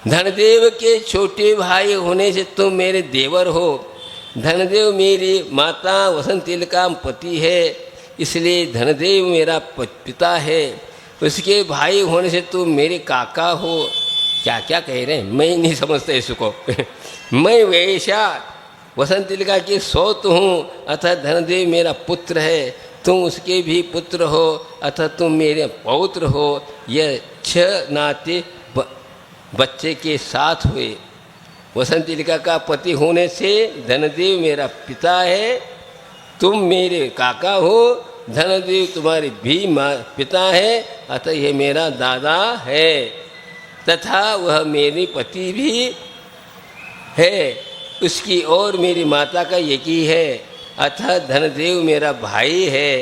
धनदेव के छोटे भाई होने से तुम मेरे देवर हो। धनदेव मेरी माता वसंतिलिका पति है, इसलिए धनदेव मेरा पिता है। उसके भाई होने से तुम मेरे काका हो। क्या क्या कह रहे हैं, मैं नहीं समझता इसको। मैं वैश्या वसंतिलिका की सौत हूँ, अतः धनदेव मेरा पुत्र है, तुम उसके भी पुत्र हो, अतः तुम मेरे पौत्र हो। यह 6 नाते बच्चे के साथ हुए। वसंतिलिका का पति होने से धनदेव मेरा पिता है, तुम मेरे काका हो। धनदेव तुम्हारे भी पिता है, अतः यह मेरा दादा है तथा वह मेरी पति भी है, उसकी और मेरी माता का एक ही है, अतः धनदेव मेरा भाई है।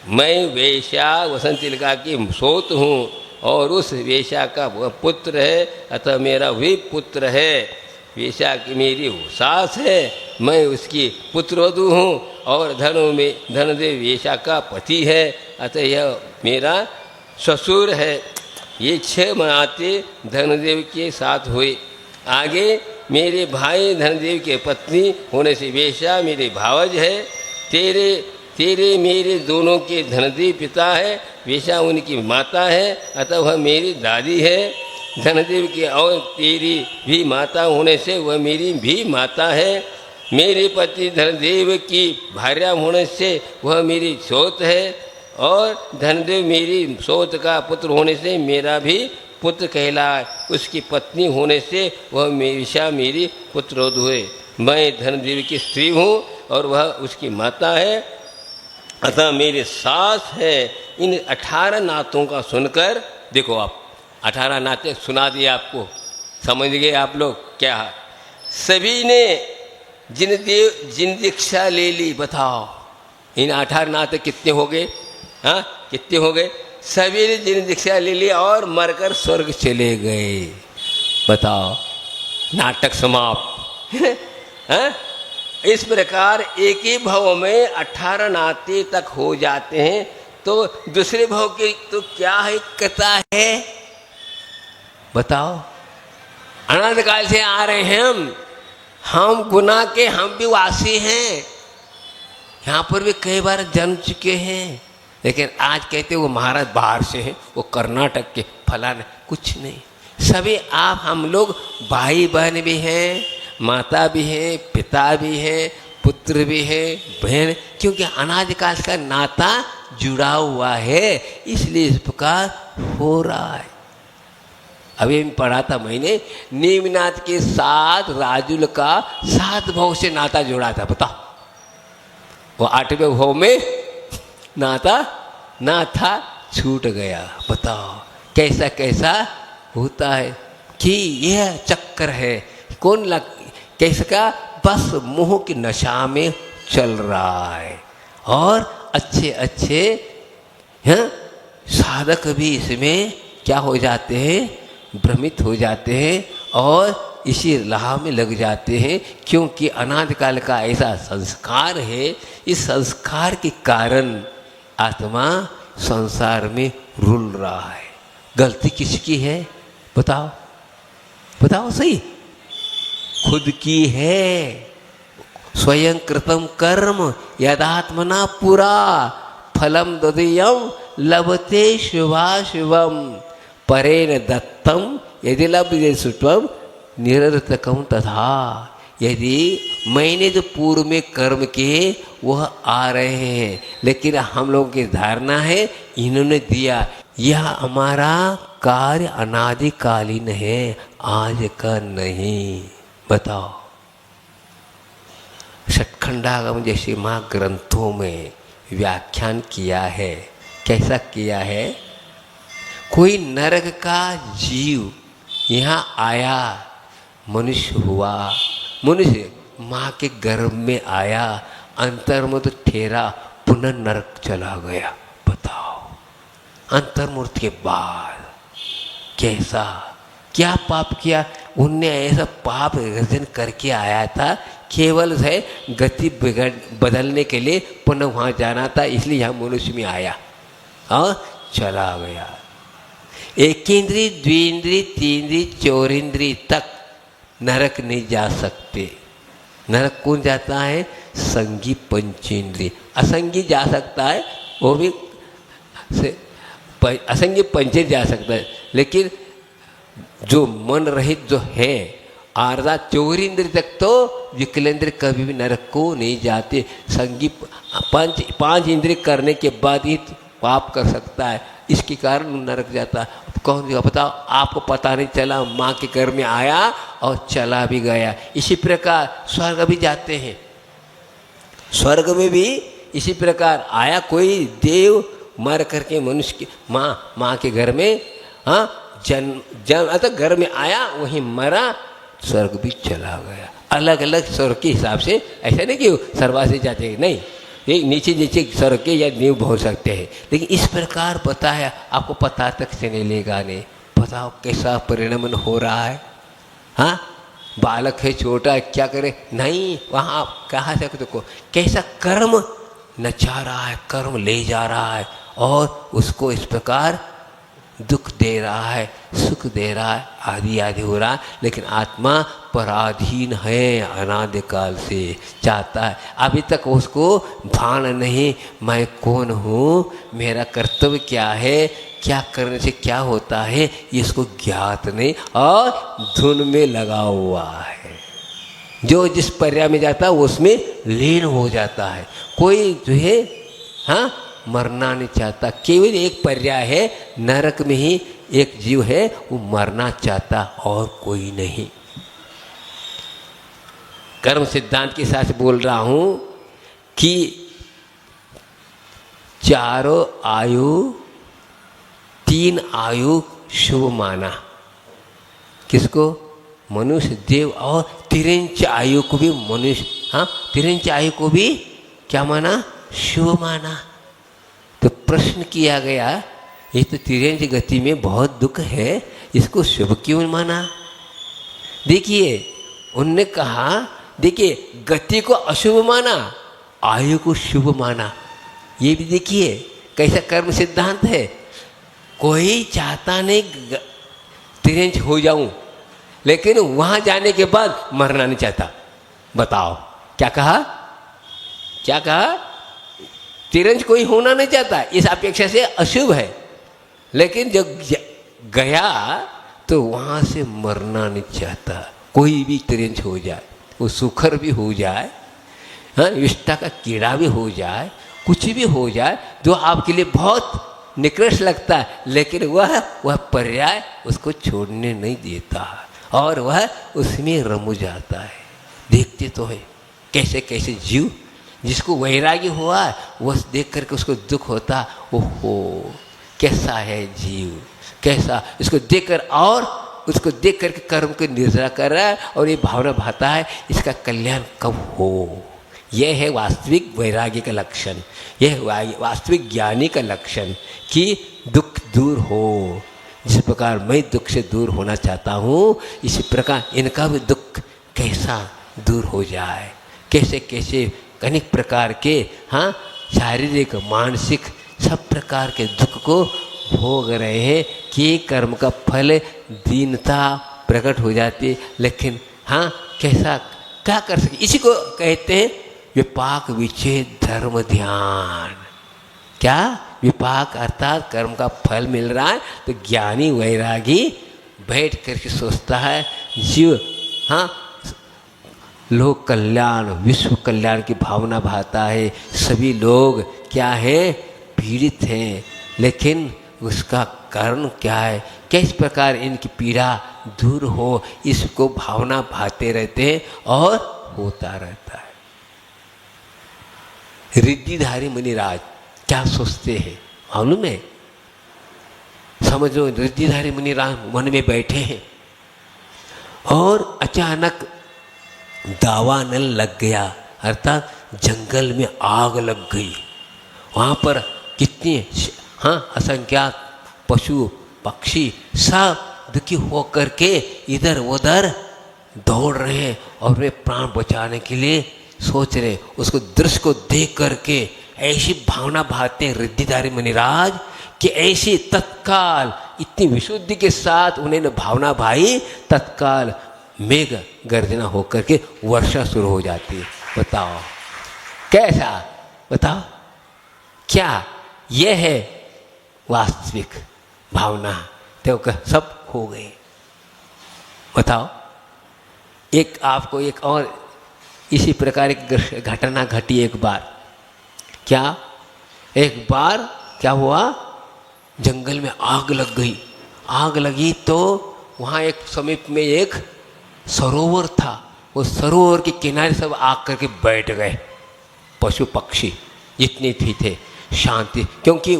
मैं वेश्या वसंती लगा की सोत हूँ और उस वेश्या का वह पुत्र है, अतः मेरा भी पुत्र है। वेश्या की मेरी सास है, मैं उसकी पुत्रवधू हूँ और धनदेव वेश्या का पति है, अतः यह मेरा ससुर है। ये 6 नाते धनदेव के साथ हुए। आगे मेरे भाई धनदेव के पत्नी होने से वेश्या मेरे भावज है। तेरे मेरे दोनों के धनदेव पिता है, वेश्या उनकी माता है, अतः वह मेरी दादी है। धनदेव के और तेरी भी माता होने से वह मेरी भी माता है। मेरे पति धनदेव की भार्या होने से वह मेरी सोत है और धनदेव मेरी सोत का पुत्र होने से मेरा भी पुत्र कहलाए। उसकी पत्नी होने से वह वेश्या मेरी पुत्रवधू है। मैं धनदेव की स्त्री हूँ और वह उसकी माता है, अतः मेरी सास है। इन 18 नातों का सुनकर, देखो आप 18 नाते सुना दिए, आपको समझ गए आप लोग क्या। सभी ने जिन दीक्षा ले ली, बताओ इन 18 नाते कितने हो गए? हाँ, कितने हो गए? सभी ने जिन दीक्षा ले ली और मरकर स्वर्ग चले गए। बताओ, नाटक समाप्त। हाँ? इस प्रकार एक ही भव में 18 नाते तक हो जाते हैं, तो दूसरे भव की तो क्या है कथा है? बताओ, अनंत काल से आ रहे हैं हम गुनाह के, हम भी वासी हैं, यहाँ पर भी कई बार जन्म चुके हैं, लेकिन आज कहते वो महाराज बाहर से हैं, वो कर्नाटक के फलाने, कुछ नहीं। सभी आप हम लोग भाई बहन भी हैं, माता भी है, पिता भी है, पुत्र भी है, बहन, क्योंकि अनादि काल का नाता जुड़ा हुआ है, इसलिए इस प्रकार हो रहा है। अभी पढ़ा था मैंने, नीमनाथ के साथ राजुल का 7 भाव से नाता जुड़ा था। बताओ, वो 8वें भाव में नाता ना था, छूट गया। बताओ कैसा कैसा होता है कि यह चक्कर है। कौन कैसे का? बस मोह की नशा में चल रहा है और अच्छे अच्छे साधक भी इसमें क्या हो जाते हैं? भ्रमित हो जाते हैं और इसी राह में लग जाते हैं, क्योंकि अनादि काल का ऐसा संस्कार है। इस संस्कार के कारण आत्मा संसार में रुल रहा है। गलती किसकी है? बताओ, बताओ सही। खुद की है। स्वयं कृतम कर्म यदात्मना पुरा फलम ददीयम लभते शुभाशुभम परेण दत्तम यदि लभ्यते सुष्वम निरर्थकम तथा। यदि मैंने जो पूर्व में कर्म किए वह आ रहे हैं, लेकिन हम लोगों की धारणा है इन्होंने दिया, यह हमारा कार्य अनादिकालीन है, आज का नहीं। बताओ, षटखंडागम जैसे महाग्रंथों में व्याख्यान किया है। कैसा किया है? कोई नरक का जीव यहाँ आया, मनुष्य हुआ, मनुष्य माँ के गर्भ में आया, अंतर्मुक्त ठहरा, पुनः नरक चला गया। बताओ, अंतर्मुक्त के बाद कैसा क्या पाप किया? उनने ऐसा पाप गर्जन करके आया था, केवल है गति बदलने के लिए पुनः वहाँ जाना था, इसलिए यहाँ मनुष्य में आया और चला गया। एकेंद्रीय, द्विंद्रीय, तीन्द्रीय, चौरिंद्रीय तक नरक नहीं जा सकते। नरक कौन जाता है? संगी पंचेंद्रिय। असंगी जा सकता है, वो भी असंगी पंचेंद्रिय जा सकता है, लेकिन जो मन रहित जो है आर्धा चौरिंद्रिय तक तो विकलेंद्र कभी भी नरक को नहीं जाते। संगी 5 इंद्रिय करने के बाद ही पाप कर सकता है, इसके कारण नरक जाता है। कौन बताओ? आपको पता नहीं चला, माँ के घर में आया और चला भी गया। इसी प्रकार स्वर्ग भी जाते हैं, स्वर्ग में भी इसी प्रकार आया कोई देव, मर करके मनुष्य की माँ के घर में जन्म अतः घर में आया, वहीं मरा, स्वर्ग भी चला गया। अलग अलग स्वर्ग के हिसाब से, ऐसा नहीं कि सर्वासी जाते हैं, नहीं, ये नीचे नीचे सरके या नींव भर सकते हैं, लेकिन इस प्रकार बताया आपको पता तक चलेगा नहीं। बताओ कैसा परिणमन हो रहा है। हाँ, बालक है छोटा है, क्या करे, नहीं वहाँ कहाँ से देखो कैसा कर्म नचा रहा है, कर्म ले जा रहा है और उसको इस प्रकार दुख दे रहा है, सुख दे रहा है, आदि आदि हो रहा है। लेकिन आत्मा पराधीन है, अनादि काल से चाहता है, अभी तक उसको भान नहीं मैं कौन हूँ, मेरा कर्तव्य क्या है, क्या करने से क्या होता है, इसको ज्ञात नहीं और धुन में लगा हुआ है। जो जिस पर्याय में जाता है वो उसमें लीन हो जाता है। कोई जो है हाँ मरना नहीं चाहता, केवल एक पर्याय है, नरक में ही एक जीव है वो मरना चाहता और कोई नहीं। कर्म सिद्धांत के साथ बोल रहा हूं कि चारों आयु, 3 आयु शुभ माना, किसको, मनुष्य, देव और तिरंच आयु को भी मनुष्य, हाँ तिरंच आयु को भी क्या माना, शुभ माना। तो प्रश्न किया गया ये तो तिरंज गति में बहुत दुख है, इसको शुभ क्यों माना। देखिए उनने कहा, देखिए गति को अशुभ माना, आयु को शुभ माना। ये भी देखिए कैसा कर्म सिद्धांत है। कोई चाहता नहीं तिरंज हो जाऊं, लेकिन वहां जाने के बाद मरना नहीं चाहता। बताओ क्या कहा, क्या कहा, तिरंज कोई होना नहीं चाहता, इस अपेक्षा से अशुभ है, लेकिन जब गया तो वहाँ से मरना नहीं चाहता। कोई भी तिरंज हो जाए, वो सुखर भी हो जाए, हाँ विष्ठा का कीड़ा भी हो जाए, कुछ भी हो जाए जो आपके लिए बहुत निकृष्ट लगता है, लेकिन वह पर्याय उसको छोड़ने नहीं देता और वह उसमें रम जाता है। देखते तो है कैसे कैसे जीव, जिसको वैराग्य हुआ वह देख करके उसको दुख होता, ओहो कैसा है जीव, कैसा, इसको देखकर और उसको देख करके कर्म को निर्जरा कर रहा है और ये भावना भाता है इसका कल्याण कब हो। यह है वास्तविक वैराग्य का लक्षण, यह वास्तविक ज्ञानी का लक्षण कि दुख दूर हो। जिस प्रकार मैं दुख से दूर होना चाहता हूँ, इसी प्रकार इनका भी दुख कैसा दूर हो जाए। कैसे कैसे अनेक प्रकार के हाँ शारीरिक मानसिक सब प्रकार के दुख को भोग रहे हैं कि कर्म का फल दीनता प्रकट हो जाती है। लेकिन हाँ कैसा क्या कर सके, इसी को कहते हैं विपाक विच्छेद धर्म ध्यान। क्या विपाक अर्थात कर्म का फल मिल रहा है तो ज्ञानी वैरागी बैठ करके सोचता है जीव हाँ लोक कल्याण विश्व कल्याण की भावना भाता है। सभी लोग क्या है, पीड़ित हैं, लेकिन उसका कारण क्या है, किस प्रकार इनकी पीड़ा दूर हो, इसको भावना भाते रहते हैं और होता रहता है। रिद्धिधारी मुनिराज क्या सोचते हैं मालूम है, समझो रिद्धिधारी मुनिराज मन में बैठे हैं और अचानक दावानल लग गया, अर्थात जंगल में आग लग गई। वहाँ पर कितने हाँ असंख्यात पशु पक्षी सब दुखी होकर के इधर उधर दौड़ रहे हैं और वे प्राण बचाने के लिए सोच रहे। उसको दृश्य को देख करके ऐसी भावना भाते हैं रिद्धिधारी मुनिराज कि ऐसी तत्काल इतनी विशुद्धि के साथ उन्हें भावना भाई, तत्काल मेघ गर्जना होकर के वर्षा शुरू हो जाती है। बताओ कैसा, बताओ क्या यह है वास्तविक भावना। तो सब हो गए। बताओ एक आपको एक और इसी प्रकार एक घटना घटी एक बार। क्या एक बार क्या हुआ, जंगल में आग लग गई। आग लगी तो वहाँ एक समीप में एक सरोवर था। वो सरोवर के किनारे सब आग करके बैठ गए, पशु पक्षी जितने भी थे। शांति, क्योंकि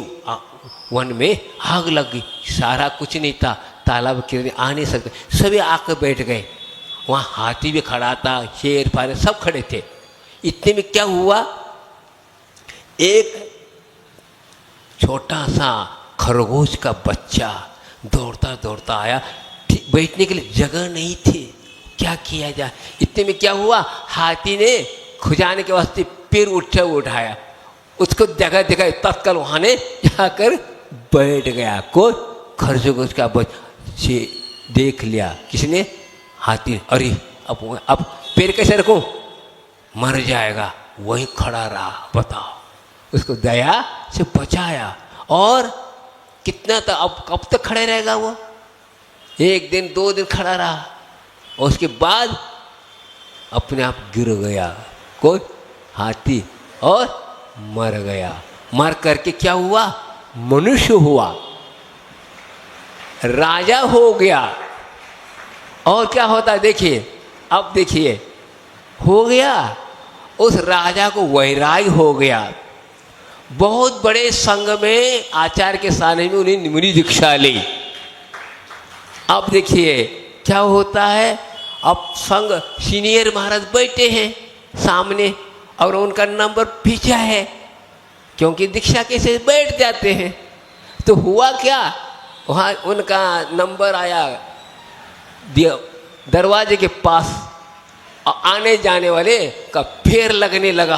वन में आग लग गई, सारा कुछ नहीं था, तालाब किनारे आ नहीं सकते, सभी आकर बैठ गए। वहाँ हाथी भी खड़ा था, शेर फारे सब खड़े थे। इतने में क्या हुआ एक छोटा सा खरगोश का बच्चा दौड़ता दौड़ता आया, बैठने के लिए जगह नहीं थी, क्या किया जाए। इतने में क्या हुआ, हाथी ने खुजाने के वास्ते पैर उठाया, उसको जगह दिखाई, तत्काल वहाँ ने जाकर बैठ गया। कोई खरगोश का बच्चे देख लिया, किसने, हाथी ने। अरे अब पैर कैसे रखूं, मर जाएगा, वहीं खड़ा रहा। बताओ, उसको दया से बचाया। और कितना था, अब कब तक खड़े रहेगा वो, 1 दिन 2 दिन खड़ा रहा, और उसके बाद अपने आप गिर गया कोई हाथी और मर गया। मर करके क्या हुआ, मनुष्य हुआ, राजा हो गया। और क्या होता है देखिए, अब देखिए, हो गया, उस राजा को वैराग्य हो गया। बहुत बड़े संघ में आचार्य के सामने में उन्हें मुनि दीक्षा ली। अब देखिए क्या होता है, अब संघ सीनियर महाराज बैठे हैं सामने और उनका नंबर पीछा है, क्योंकि दीक्षा कैसे बैठ जाते हैं। तो हुआ क्या, वहाँ उनका नंबर आया दरवाजे के पास, और आने जाने वाले का फेर लगने लगा,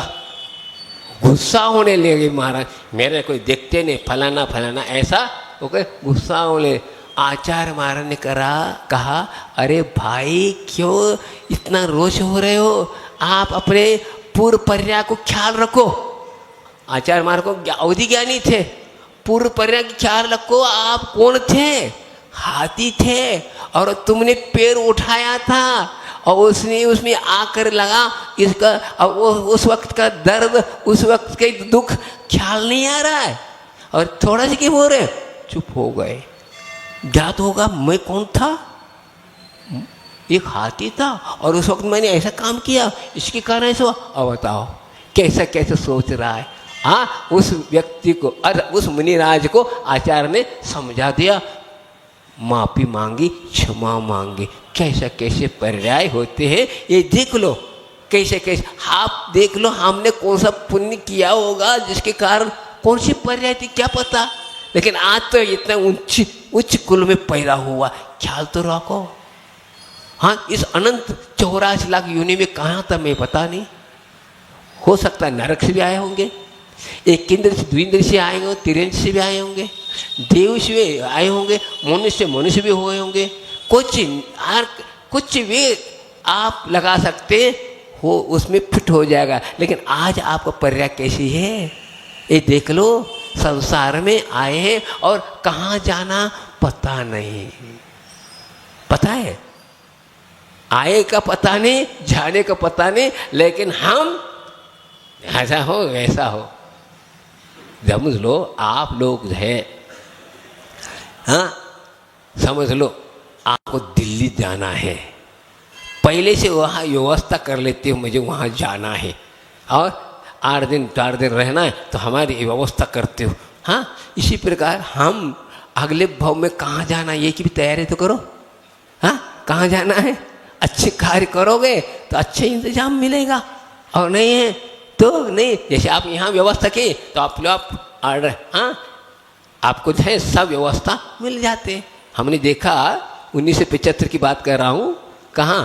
गुस्सा होने लगे। महाराज मेरे कोई देखते नहीं, फलाना फलाना ऐसा, ओके, गुस्सा होने। आचार्य महाराज ने कहा अरे भाई क्यों इतना रोष हो रहे हो, आप अपने पूर्व पर्याय को ख्याल रखो। आचार्य महाराज को अवधि ज्ञानी थे, पूर्व पर्याय की ख्याल रखो। आप कौन थे, हाथी थे, और तुमने पैर उठाया था, और उसने उसमें आकर लगा इसका, और वो उस वक्त का दर्द, उस वक्त के दुख ख्याल नहीं आ रहा है, और थोड़ा सा क्यों बोल रहे, चुप हो गए। ज्ञात होगा मैं कौन था, एक हाथी था, और उस वक्त मैंने ऐसा काम किया, इसके कारण ऐसा। अब बताओ कैसा कैसे सोच रहा है। हाँ, उस व्यक्ति को, उस मुनिराज को आचार्य ने समझा दिया, माफी मांगी, क्षमा मांगी। कैसे कैसे पर्याय होते हैं ये देख लो, कैसे कैसे आप देख लो, हमने कौन सा पुण्य किया होगा जिसके कारण कौन सी पर्याय थी क्या पता। लेकिन आज तो इतना उच्च कुल में पैदा हुआ, ख्याल तो रखो। हाँ, इस अनंत 84 लाख योनि में कहाँ था मैं पता नहीं, हो सकता है नरक से भी आए होंगे, एक इंद्र से, द्विंद्र से आए होंगे, तिरेंद्र से भी आए होंगे, देव से भी आए होंगे, मनुष्य भी हुए होंगे। कुछ भी आप लगा सकते हो, उसमें फिट हो जाएगा। लेकिन आज आपका पर्याय कैसी है ये देख लो। संसार में आए हैं और कहाँ जाना पता नहीं, पता है, आए का पता नहीं, जाने का पता नहीं, लेकिन हम ऐसा हो वैसा हो। समझ लो आप लोग है, हाँ समझ लो आपको दिल्ली जाना है, पहले से वहाँ व्यवस्था कर लेते हो, मुझे वहाँ जाना है और 8 दिन 4 दिन रहना है, तो हमारी व्यवस्था करते हो। हाँ, इसी प्रकार हम अगले भाव में कहाँ जाना ये की भी तैयारी तो करो। हाँ, कहाँ जाना है, अच्छे कार्य करोगे तो अच्छे इंतजाम मिलेगा, और नहीं है तो नहीं। जैसे आप यहाँ व्यवस्था की तो आप लोग ऑर्डर, हाँ आपको जो है सब व्यवस्था मिल जाते। हमने देखा 1975 की बात कर रहा हूँ, कहाँ,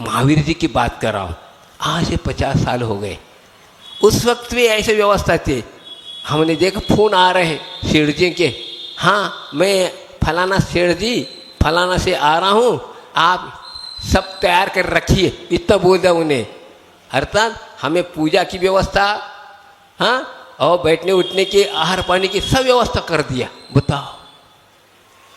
महावीर जी की बात कर रहा हूँ, आज से 50 साल हो गए। उस वक्त भी ऐसे व्यवस्था थी। हमने देखा फोन आ रहे हैं सेठ जी के, हाँ मैं फलाना सेठ जी फलाना से आ रहा हूँ, आप सब तैयार कर रखिए, इतना बोल दिया उन्हें। अर्थात हमें पूजा की व्यवस्था, हाँ, और बैठने उठने की, आहार पानी की सब व्यवस्था कर दिया। बताओ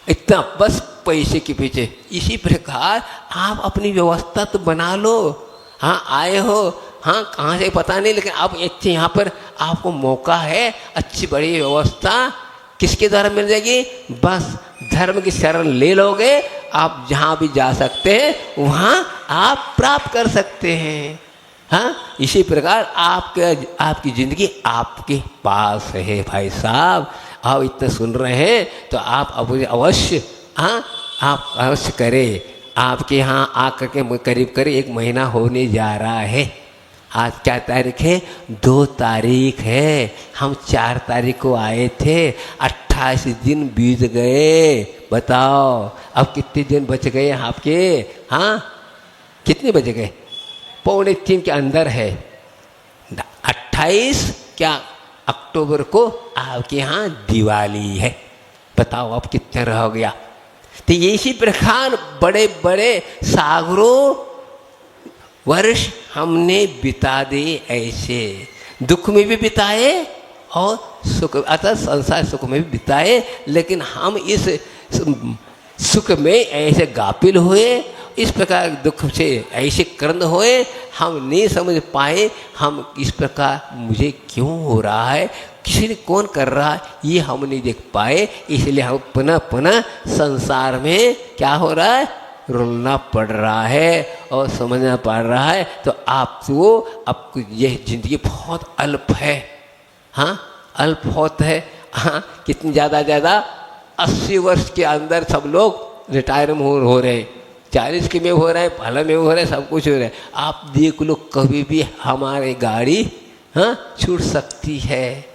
इतना, बस पैसे के पीछे। इसी प्रकार आप अपनी व्यवस्था तो बना लो। हाँ आए हो, हाँ कहाँ से पता नहीं, लेकिन अब अच्छे यहाँ पर आपको मौका है, अच्छी बड़ी व्यवस्था किसके द्वारा मिल जाएगी, बस धर्म की शरण ले लोगे, आप जहाँ भी जा सकते हैं वहाँ आप प्राप्त कर सकते हैं। हाँ, इसी प्रकार आपकी ज़िंदगी आपके पास है भाई साहब। आप इतना सुन रहे हैं तो आप अवश्य, हाँ आप अवश्य करें। आपके यहाँ आकर के करीब 1 महीना होने जा रहा है। आज क्या तारीख है? 2 तारीख है। हम 4 तारीख को आए थे, 28 दिन बीत गए। बताओ अब कितने दिन बच गए आपके? हाँ, कितने बच गए? 2:45 के अंदर है। 28 क्या अक्टूबर को आपके यहाँ दिवाली है। बताओ अब कितना रह गया। तो इसी प्रकार बड़े बड़े सागरों वर्ष हमने बिता दिए, ऐसे दुख में भी बिताए और सुख, अर्थात संसार सुख में भी बिताए। लेकिन हम इस सुख में ऐसे गाफिल हुए, इस प्रकार दुख से ऐसे क्रंद हुए, हम नहीं समझ पाए हम इस प्रकार मुझे क्यों हो रहा है, किसी ने कौन कर रहा है, ये हम नहीं देख पाए। इसलिए हम पुनः पुनः संसार में क्या हो रहा है, रुलना पड़ रहा है और समझना पड़ रहा है। तो आपको यह जिंदगी बहुत अल्प है। हाँ, अल्प होता है। हाँ, कितनी ज़्यादा 80 वर्ष के अंदर सब लोग रिटायर हो रहे हैं, 40 के में हो रहे हैं, भला में हो रहे हैं, सब कुछ हो रहा है। आप देख लो, कभी भी हमारी गाड़ी हाँ छूट सकती है।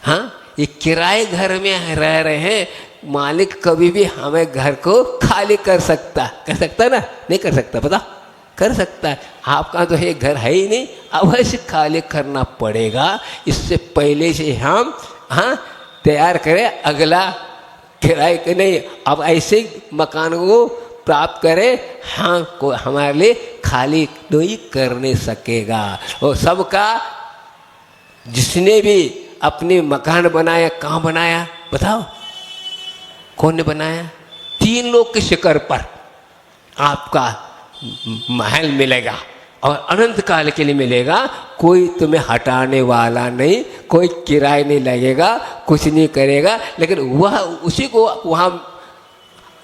हाँ, ये किराए घर में रह रहे हैं, मालिक कभी भी हमें घर को खाली कर सकता ना? नहीं कर सकता, पता? कर सकता है। आपका तो ये घर है ही नहीं, अवश्य खाली करना पड़ेगा। इससे पहले से हम हाँ तैयार करें अगला किराए के नहीं, अब ऐसे मकान को प्राप्त करें। हाँ, को हमारे लिए खाली नहीं करने सकेगा। और सबका जिसने भी अपने मकान बनाया, कहाँ बनाया बताओ? कौन ने बनाया? 3 लोग के शिखर पर आपका महल मिलेगा और अनंत काल के लिए मिलेगा। कोई तुम्हें हटाने वाला नहीं, कोई किराए नहीं लगेगा, कुछ नहीं करेगा। लेकिन वह उसी को वहाँ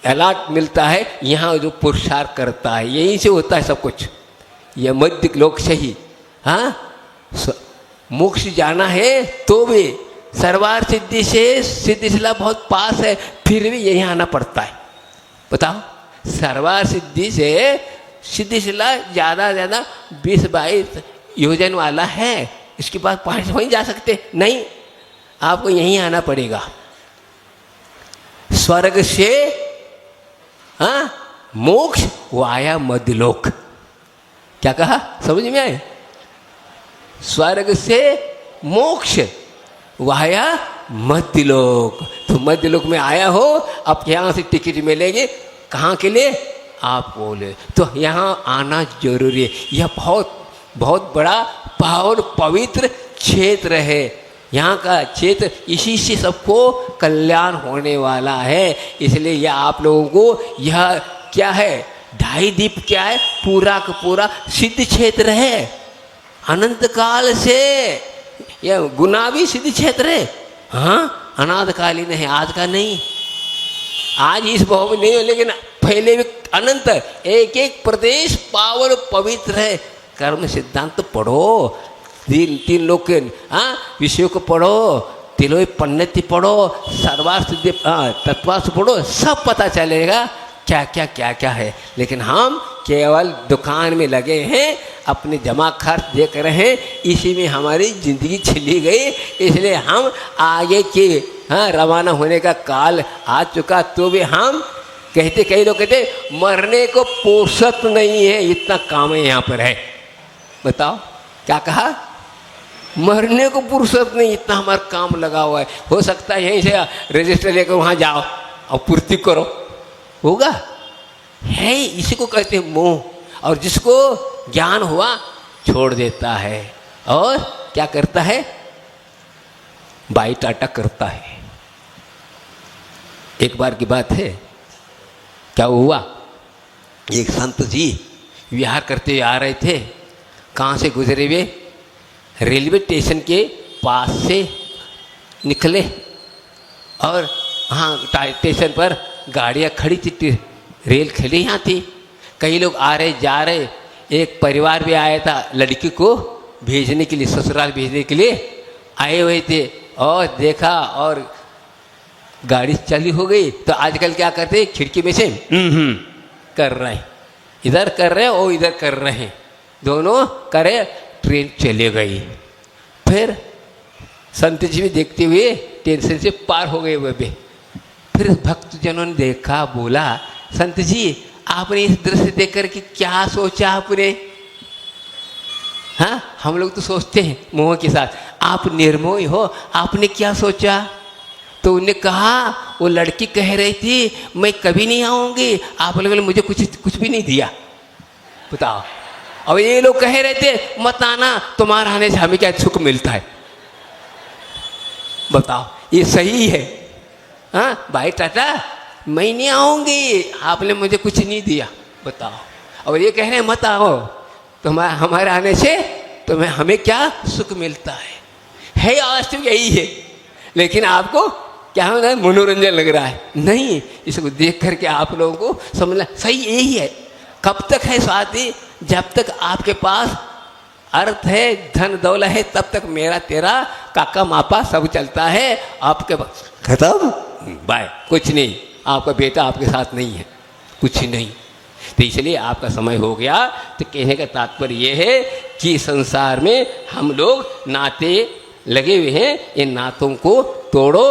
अलॉट मिलता है, यहाँ जो पुरुषार्थ करता है, यहीं से होता है सब कुछ। यह मध्य लोक से ही हाँ मोक्ष जाना है तो भी सर्वार सिद्धि से सिद्धिशिला बहुत पास है, फिर भी यहीं आना पड़ता है। बताओ, सर्वार सिद्धि से सिद्धिशिला ज़्यादा 20-22 योजन वाला है, इसके बाद पहुँच वहीं जा सकते नहीं, आपको यहीं आना पड़ेगा। स्वर्ग से हाँ मोक्ष वाया मध्यलोक। क्या कहा, समझ में आए? स्वर्ग से मोक्ष वाया मध्यलोक। तो मध्यलोक में आया हो, अब यहाँ से टिकट मिलेगी कहाँ के लिए? आप बोले तो यहाँ आना जरूरी है। यह बहुत बड़ा पावन पवित्र क्षेत्र है। यहाँ का क्षेत्र, इसी से सबको कल्याण होने वाला है। इसलिए यह आप लोगों को यह क्या है, 2.5 दीप क्या है, पूरा का पूरा सिद्ध क्षेत्र है। अनंत काल से यह गुना भी सिद्ध क्षेत्र है। हाँ, अनादकालीन है, आज का नहीं। आज इस भाव में नहीं हो, लेकिन पहले भी अनंत, एक एक प्रदेश पावन पवित्र है। कर्म सिद्धांत तो पढ़ो, 3 लोग के हाँ विषयों को पढ़ो, तिलोई पन्नति पढ़ो, सर्वार्थ तत्वार्थ पढ़ो, सब पता चलेगा क्या है। लेकिन हम केवल दुकान में लगे हैं, अपने जमा खर्च देख रहे हैं, इसी में हमारी ज़िंदगी चली गई। इसलिए हम आगे के हाँ रवाना होने का काल आ चुका, तो भी हम कहते, कई लोग कहते मरने को फुर्सत नहीं है, इतना काम है यहाँ पर है। बताओ क्या कहा? मरने को फुर्सत नहीं, इतना हमारा काम लगा हुआ है। हो सकता है यहीं से रजिस्टर लेकर वहाँ जाओ और पूर्ति करो, होगा है। इसी को कहते हैं मोह। और जिसको ज्ञान हुआ छोड़ देता है और क्या करता है, बाई टाटा करता है। एक बार की बात है, क्या हुआ, एक संत जी विहार करते हुए आ रहे थे। कहाँ से गुजरे हुए? रेलवे स्टेशन के पास से निकले और हाँ स्टेशन पर गाड़ियाँ खड़ी थी, रेल खड़ी यहाँ थी, कई लोग आ रहे जा रहे। एक परिवार भी आया था, लड़की को भेजने के लिए, ससुराल भेजने के लिए आए हुए थे। और देखा और गाड़ी चालू हो गई। तो आजकल क्या करते हैं, खिड़की में से कर रहे हैं, इधर कर रहे हैं और इधर कर रहे हैं, दोनों करे ट्रेन चले गई। फिर संत जी भी देखते हुए टेंशन से पार हो गए वे भी। फिर भक्तजनों ने देखा, बोला संत जी आपने इस दृश्य देख कर के क्या सोचा आपने? हाँ, हम लोग तो सोचते हैं मोह के साथ, आप निर्मोही हो, आपने क्या सोचा? तो उन्हें कहा, वो लड़की कह रही थी मैं कभी नहीं आऊँगी, आप लोगों ने मुझे कुछ भी नहीं दिया, बताओ। और ये लोग कह रहे थे मत आना, तुम्हारा आने से हमें क्या सुख मिलता है, बताओ ये सही है? हाँ भाई टाटा, मैं नहीं आऊँगी, आपने मुझे कुछ नहीं दिया, बताओ। और ये कह रहे हैं मत आओ, तो हमारे आने से तुम्हें हमें क्या सुख मिलता है वास्तविक यही है। लेकिन आपको क्या होना, मनोरंजन लग रहा है। नहीं, इसको देख करके आप लोगों को समझना सही यही है। कब तक है स्वाति? जब तक आपके पास अर्थ है, धन दौलत है, तब तक मेरा तेरा काका मापा सब चलता है। आपके पास खत्म, बाय, कुछ नहीं, आपका बेटा आपके साथ नहीं है, कुछ नहीं। तो इसलिए आपका समय हो गया। तो कहने का तात्पर्य ये है कि संसार में हम लोग नाते लगे हुए हैं, इन नातों को तोड़ो,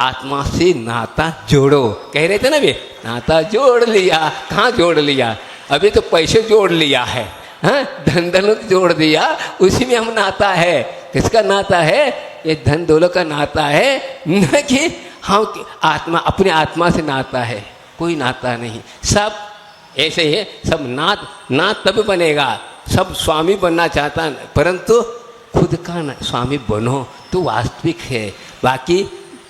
आत्मा से नाता जोड़ो। कह रहे थे ना वे, नाता जोड़ लिया, कहाँ जोड़ लिया? अभी तो पैसे जोड़ लिया है, हाँ, धन दौलत जोड़ दिया, उसी में हम नाता है। किसका नाता है? ये धन दौलत का नाता है, न कि हम आत्मा, अपने आत्मा से नाता है, कोई नाता नहीं। सब ऐसे ही है, सब नात तब बनेगा, सब स्वामी बनना चाहता, परंतु खुद का स्वामी बनो तो वास्तविक है। बाकी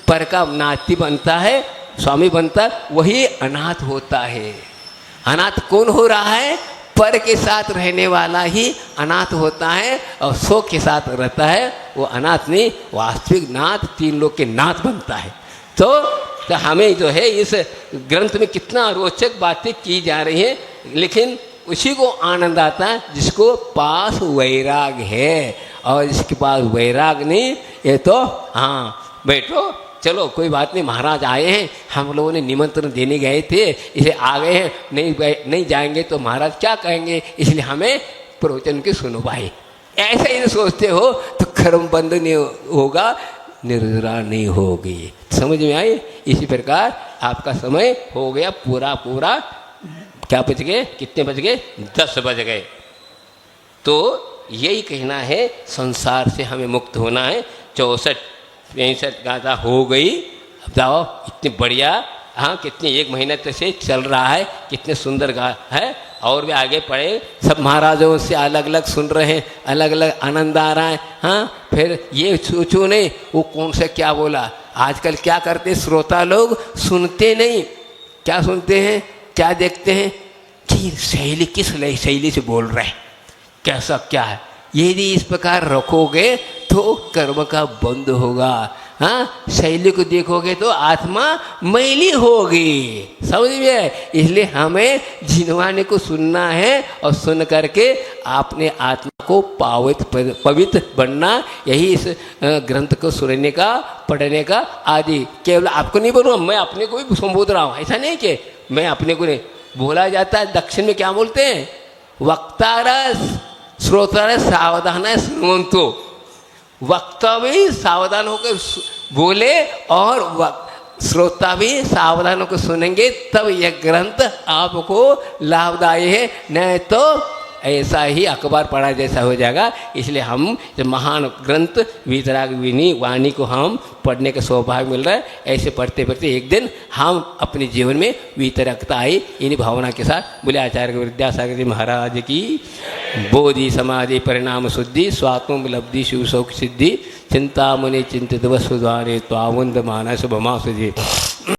पर का नाती बनता है, स्वामी बनता है, वही अनाथ होता है। अनाथ कौन हो रहा है? पर के साथ रहने वाला ही अनाथ होता है, और सो के साथ रहता है वो अनाथ नहीं, वास्तविक नाथ, तीन लोग के नाथ बनता है। तो हमें जो है इस ग्रंथ में कितना रोचक बातें की जा रही हैं, लेकिन उसी को आनंद आता है जिसको पास वैराग है। और जिसके पास वैराग नहीं, ये तो हाँ बैठो, चलो कोई बात नहीं, महाराज आए हैं, हम लोगों ने निमंत्रण देने गए थे, इसे आ गए हैं, नहीं जाएंगे तो महाराज क्या कहेंगे, इसलिए हमें प्रवचन के सुनो भाई। ऐसा ही सोचते हो तो कर्म बंद नहीं होगा, निर्जरा नहीं होगी। समझ में आई? इसी प्रकार आपका समय हो गया पूरा। क्या बज गए? कितने बज गए? 10 बज गए। तो यही कहना है, संसार से हमें मुक्त होना है। 64-65 गाथा हो गई। अब जाओ, इतनी बढ़िया, हाँ, कितने 1 महीने तक से चल रहा है, कितने सुंदर गा है। और भी आगे पढ़े, सब महाराजों से अलग अलग सुन रहे हैं, अलग अलग आनंद आ रहा है। हाँ, फिर ये सोचो नहीं वो कौन सा क्या बोला। आजकल क्या करते श्रोता लोग, सुनते नहीं, क्या सुनते हैं, क्या देखते हैं कि शैली किस शैली से बोल रहे हैं, कैसा क्या है। यदि इस प्रकार रखोगे तो कर्म का बंद होगा। हाँ, शैली को देखोगे तो आत्मा मैली होगी। समझ में? इसलिए हमें जिनवाने को सुनना है, और सुन करके अपने आत्मा को पवित्र बनना। यही इस ग्रंथ को सुनने का, पढ़ने का आदि। केवल आपको नहीं बोलूँ, मैं अपने को भी संबोध रहा हूँ। ऐसा नहीं कि मैं अपने को नहीं। बोला जाता है दक्षिण में क्या बोलते हैं, वक्तारस श्रोतारस सावधान श्रवंतो। वक्ता भी सावधान होकर बोले और श्रोता भी सावधान होकर सुनेंगे, तब यह ग्रंथ आपको लाभदायी है। नहीं तो ऐसा ही अखबार पढ़ा जैसा हो जाएगा। इसलिए हम जो महान ग्रंथ वीतरागिनी वाणी को हम पढ़ने का सौभाग्य मिल रहा है। ऐसे पढ़ते पढ़ते एक दिन हम अपने जीवन में वीतरकता आई, इन्हीं भावना के साथ। बोले आचार्य विद्यासागर जी महाराज की बोधि समाधि परिणाम शुद्धि स्वात्मोपलब्धि शिव शौक सिद्धि चिंतामणि चिंतित वसुद्वारे त्वावंद मानस भमा सुधि।